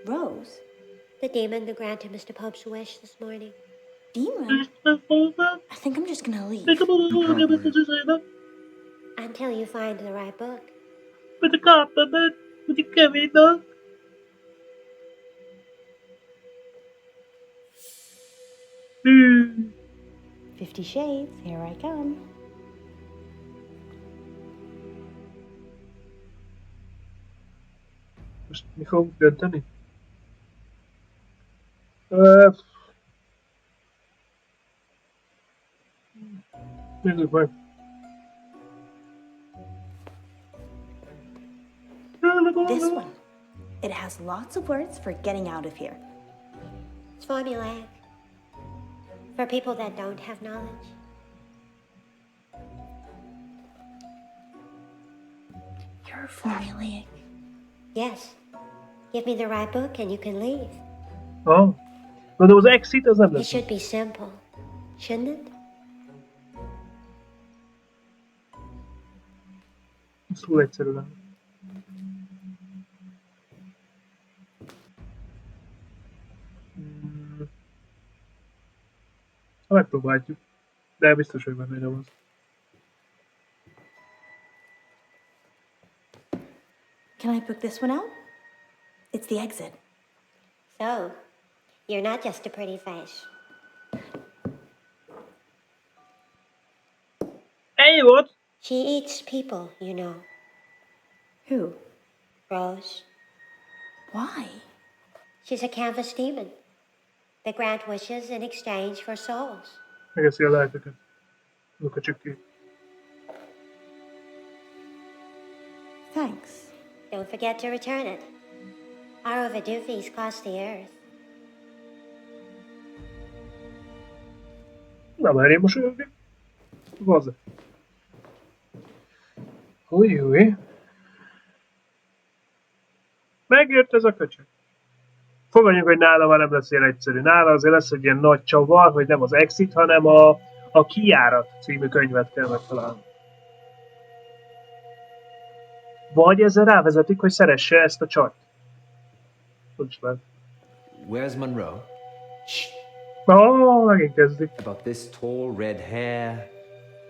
S3: Rose?
S19: The demon who granted Mr. Pope's wish this morning.
S3: Demon? I think I'm just gonna leave.
S19: Until you find the right book.
S1: Met de kappen, met die Kevin dan. Hmm.
S12: 50 Shades, here I come.
S1: Most mi fogunk dönteni? Nézzük meg.
S12: This one. It has lots of words for getting out of here.
S19: It's formulaic. For people that don't have knowledge.
S12: You're formulaic.
S19: Yes. Give me the right book and you can leave.
S1: Oh. Na de az exit az nem
S19: It
S1: lesz.
S19: should be simple, shouldn't it?
S1: Ez túl egyszerű lenne. Ha megpróbáljuk. De biztos, hogy benne nyom az.
S12: Can I book this one out? It's the exit.
S19: So, you're not just a pretty face.
S1: Hey, what?
S19: She eats people, you know.
S12: Who?
S19: Rose.
S12: Why?
S19: She's a canvas demon. They grant wishes in exchange for souls.
S1: Megeszi a lelkeket. Azok a csükkét.
S12: Thanks.
S19: Don't forget to return it. Our overdue fees cost the earth.
S1: Na merjél mosolyogni. Vaze. Új. Megért ez a köcsög. Fogadjuk, hogy nála már nem lesz ilyen egyszerű. Nála azért lesz egy ilyen nagy csavar, hogy nem az Exit, hanem a Kijárat című könyvet kell megtalálni. Vagy ezzel rávezetik, hogy szeresse ezt a csajt. Tudsz meg.
S2: Where's Munro?
S1: Megint kezdik.
S2: About this tall red hair.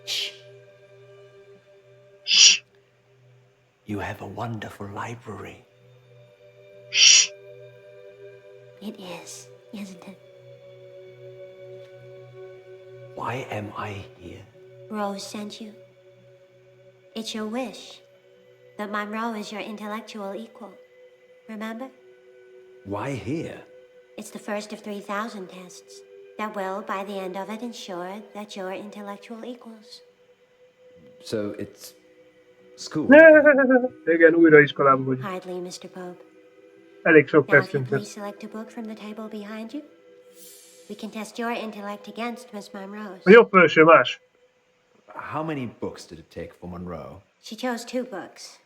S1: Shh.
S2: You have a wonderful library.
S1: Shh.
S19: It is, isn't it?
S2: Why am I here?
S19: Rose sent you. It's your wish that Munro is your intellectual equal. Remember?
S2: Why here?
S19: It's the first of 3,000 tests that will, by the end of it, ensure that you're intellectual equals.
S2: So it's school.
S1: Igen, újra iskolában vagy.
S19: Hardly, Mr. Pope.
S1: Elég sok
S19: Now, if you
S1: tesztünk
S19: please
S1: lesz.
S19: select a book from the table behind you, we can test your intellect against Miss Munro's.
S1: A jobb felső más.
S2: How many books did it take for Munro?
S19: She chose 2 books.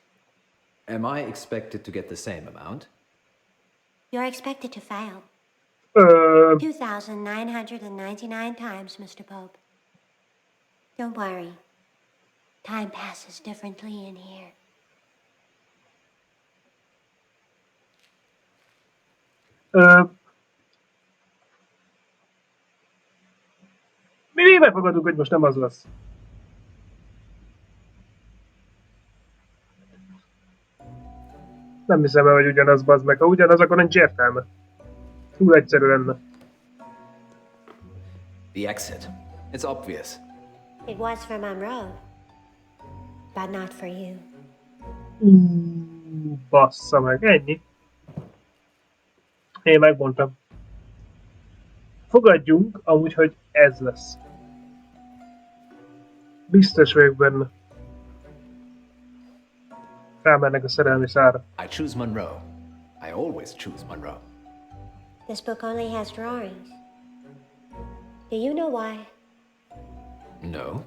S2: Am I expected to get the same amount?
S19: You're expected to fail. 2,999 times, Mr. Pope. Don't worry. Time passes differently in here.
S1: Mi befogadunk, hogy most nem az lesz. Nem hiszem el, hogy ugyanaz, bazd meg. Ha ugyanaz, akkor nincs értelme. Túl egyszerű lenne.
S2: The exit. It's obvious.
S19: It was for Munro, but not for you.
S1: Bassza meg, ennyi. Én megmondtam. Fogadjunk, amúgy, hogy ez lesz. Biztos vagyok benne. Rámennek a szerelmi szára.
S2: I choose Munro. I always choose Munro.
S19: This book only has drawings. Do you know why?
S2: No.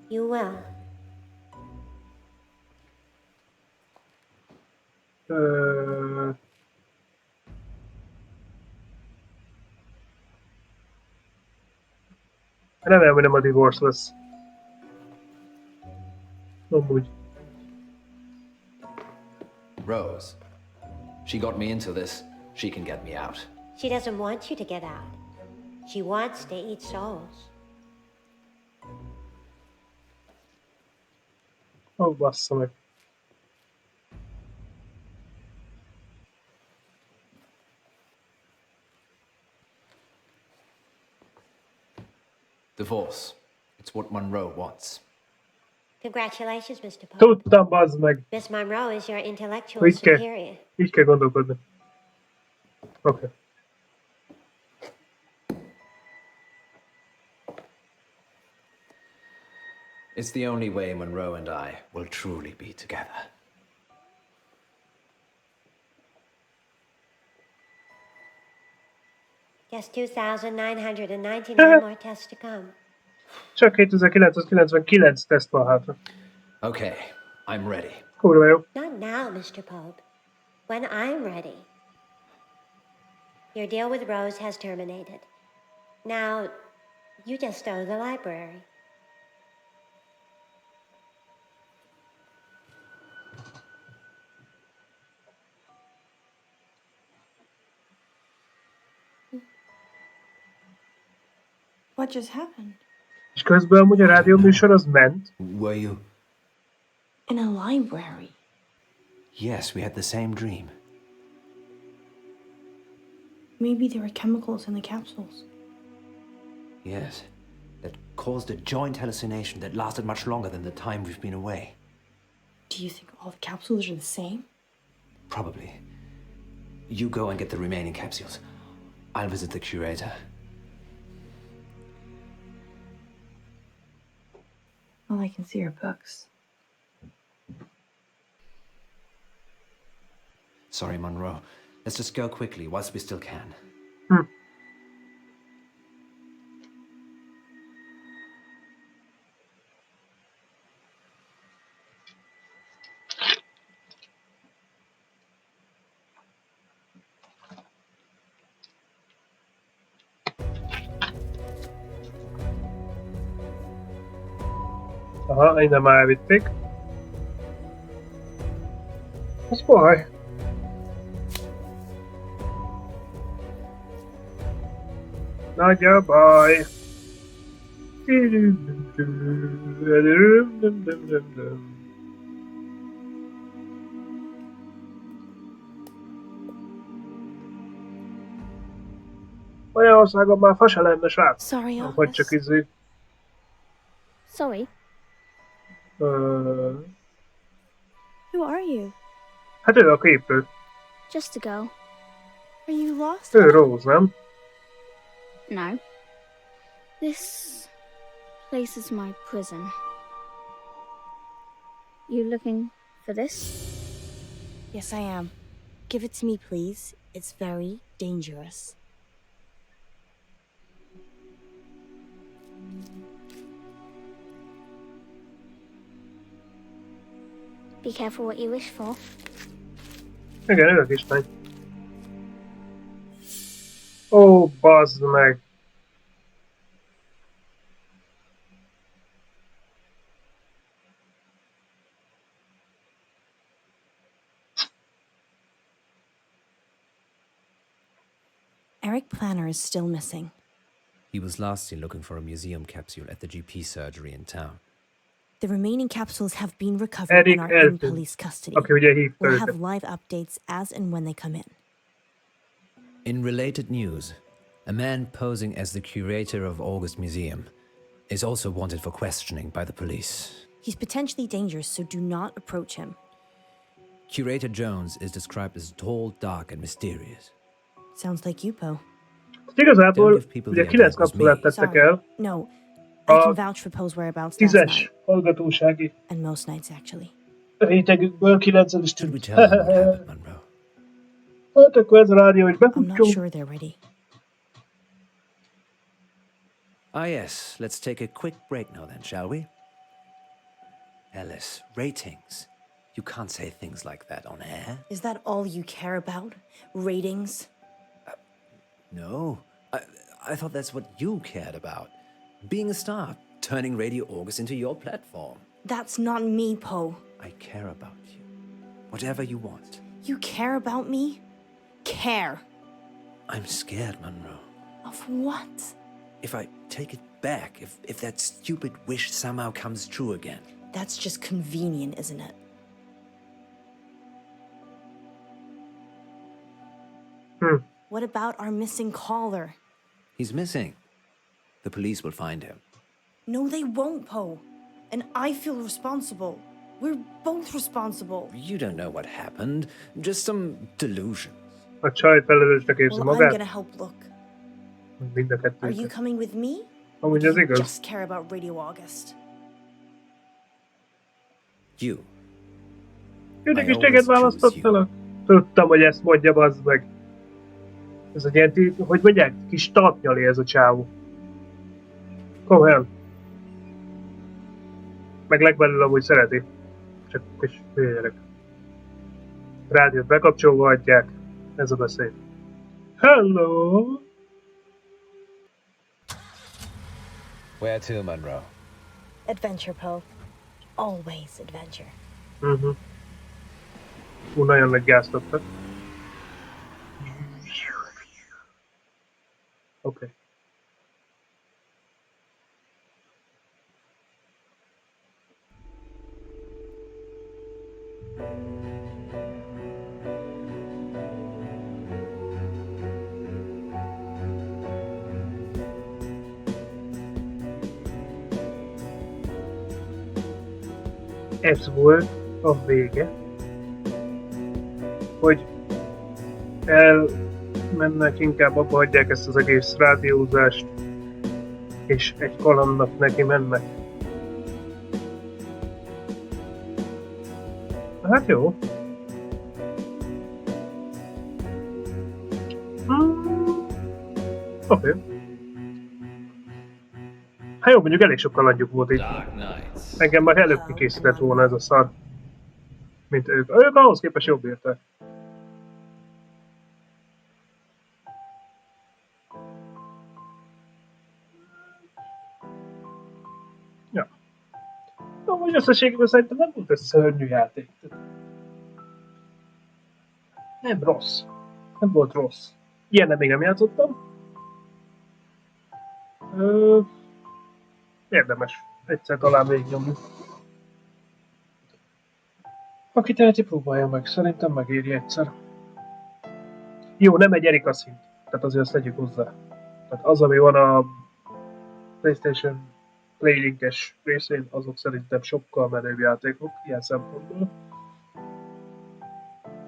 S19: You will.
S1: Remélem, hogy nem a divorce lesz. Amúgy.
S2: Rose. She got me into this. She can get me out.
S19: She doesn't want you to get out. She wants to eat souls.
S1: Ó, bassza meg.
S2: Divorce. It's what Munro wants.
S19: Congratulations, Mr. Poe.
S1: Tudtam, bazd meg.
S19: Miss Monroe is your intellectual
S1: Így kell,
S19: superior.
S1: így kell gondolkodni. Oké.
S2: It's the only way Munro and I will truly be together.
S19: Just 2,999 more tests to come.
S1: Csak 2999 teszt van hátra.
S2: Okay, I'm ready.
S1: Kurva jó.
S19: Not now, Mr. Pope. When I'm ready. Your deal with Rose has terminated. Now, you just owe the library.
S8: What just happened?
S1: És közben amúgy a rádióműsor az ment.
S2: Were you?
S12: In a library.
S2: Yes, we had the same dream.
S12: Maybe there were chemicals in the capsules.
S2: Yes, that caused a joint hallucination that lasted much longer than the time we've been away.
S12: Do you think all the capsules are the same?
S2: Probably. You go and get the remaining capsules. I'll visit the curator.
S8: All I can see are books.
S2: Sorry, Munro. Let's just go quickly whilst we still can.
S1: Aha, innen már elvitték. Az baj. Nagy a baj. Magyarországon már fa se lenne, srác.
S12: Sorry,
S1: Vagy csak izé.
S4: Sorry.
S12: Who are you?
S1: Hát ő a képő.
S4: Just a girl.
S12: Are you lost?
S1: Ő Rose, nem?
S4: No. This place is my prison. You looking for this?
S12: Yes, I am. Give it to me, please. It's very dangerous.
S4: Be careful what you wish for.
S1: Igen, ő a kislány. Ó, bazd meg.
S12: Eric Planner is still missing.
S17: He was last seen looking for a museum capsule at the GP surgery in town.
S12: The remaining capsules have been recovered and are in police custody. We'll have live updates as and when they come in.
S17: In related news, a man posing as the curator of August Museum is also wanted for questioning by the police.
S12: He's potentially dangerous, so do not approach him.
S17: Curator Jones is described as tall, dark, and mysterious.
S12: Sounds like you, Poe.
S1: Igazából ugye 9 kapszulát tettek el.
S12: No, I can vouch for Poe's whereabouts last
S1: 10-es
S12: night.
S1: hallgatósági
S12: And most nights, actually.
S1: rétegükből 9-en is tűnt.
S17: Munro?
S1: Hát akkor ez a rádió, hogy
S12: I'm not
S1: befutjunk.
S12: sure they're ready.
S17: Ah yes, let's take a quick break now then, shall we? Alice, ratings. You can't say things like that on air.
S12: Is that all you care about? Ratings?
S17: No, I thought that's what you cared about. Being a star, turning Radio August into your platform.
S12: That's not me, Poe.
S17: I care about you. Whatever you want.
S12: You care about me? Care.
S17: I'm scared, Munro.
S12: Of what?
S17: If I take it back, if that stupid wish somehow comes true again.
S12: That's just convenient, isn't it? What about our missing caller?
S17: He's missing. The police will find him.
S12: No, they won't, Poe. And I feel responsible. We're both responsible.
S17: You don't know what happened. Just some delusions.
S1: A csaj felelősnek érzi
S12: Well, I'm
S1: magát.
S12: gonna help look.
S1: Mind a kettőt.
S12: Are you coming with me?
S1: Amúgy ez igaz.
S12: Just care about Radio August.
S17: You.
S1: Mindig is téged választottalak. Tudtam, hogy ezt mondja, bazd meg. Ez egy ilyen, hogy mondják, kis tatnyali ez a csávó. Komolyan. Meg legbelül amúgy szereti. Csak kis hülye gyerek. Rádiót bekapcsolva adják. Ez a beszéd. Hello!
S17: Where to, Munro?
S12: Adventure, Poe. Always adventure.
S1: Nagyon nagy gázt adtak. Oké. Ez volt a vége, hogy elmennek, inkább abba hagyják ezt az egész rádiózást, és egy kalandnak neki mennek. Hát jó. Oké. Hát jó, mondjuk elég sok kalandjuk volt itt. Engem már előbb kikészített volna ez a szar. Mint ők. Ők ahhoz képest jobb értek. Ja. Amúgy összességében szerintem nem volt ez szörnyű játék. Nem rossz. Nem volt rossz. Ilyennel még nem játszottam. Érdemes egyszer talán végignyomni. Aki teheti, próbálja meg. Szerintem megéri egyszer. Jó, nem egy Erika szint. Tehát azért azt tegyük hozzá. Tehát az, ami van a PlayStation Playlink-es részén, azok szerintem sokkal menőbb játékok ilyen szempontból.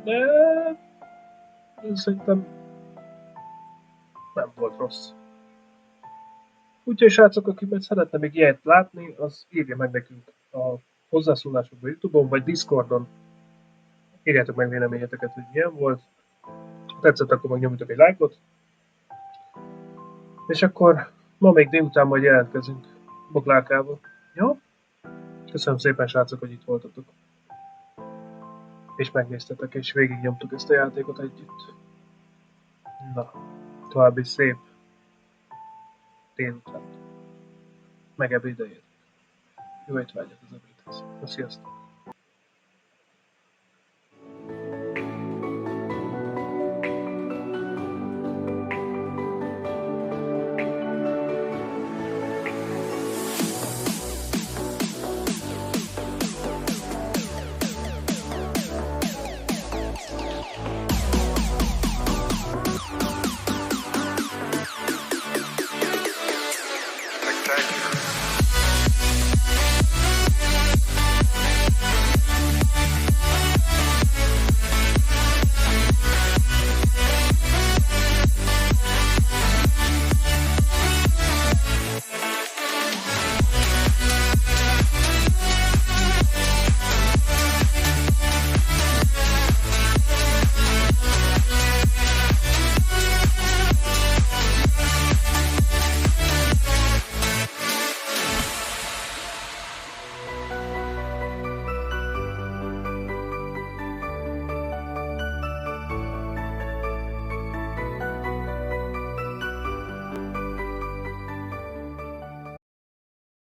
S1: De szerintem nem volt rossz. Úgyhogy srácok, aki meg szeretne még ilyet látni, az írja meg nekünk a hozzászólásokban YouTube-on, vagy Discordon. Írjátok meg véleményeteket, hogy milyen volt. Ha tetszett, akkor meg nyomjatok egy lájkot. És akkor ma még délután majd jelentkezünk Boglárkával. Jó? Köszönöm szépen, srácok, hogy itt voltatok. És megnéztetek, és végignyomtuk ezt a játékot együtt. Na, további szép délután. Meg ebédeljétek. Jó étvágyat az ebédhez. Sziasztok!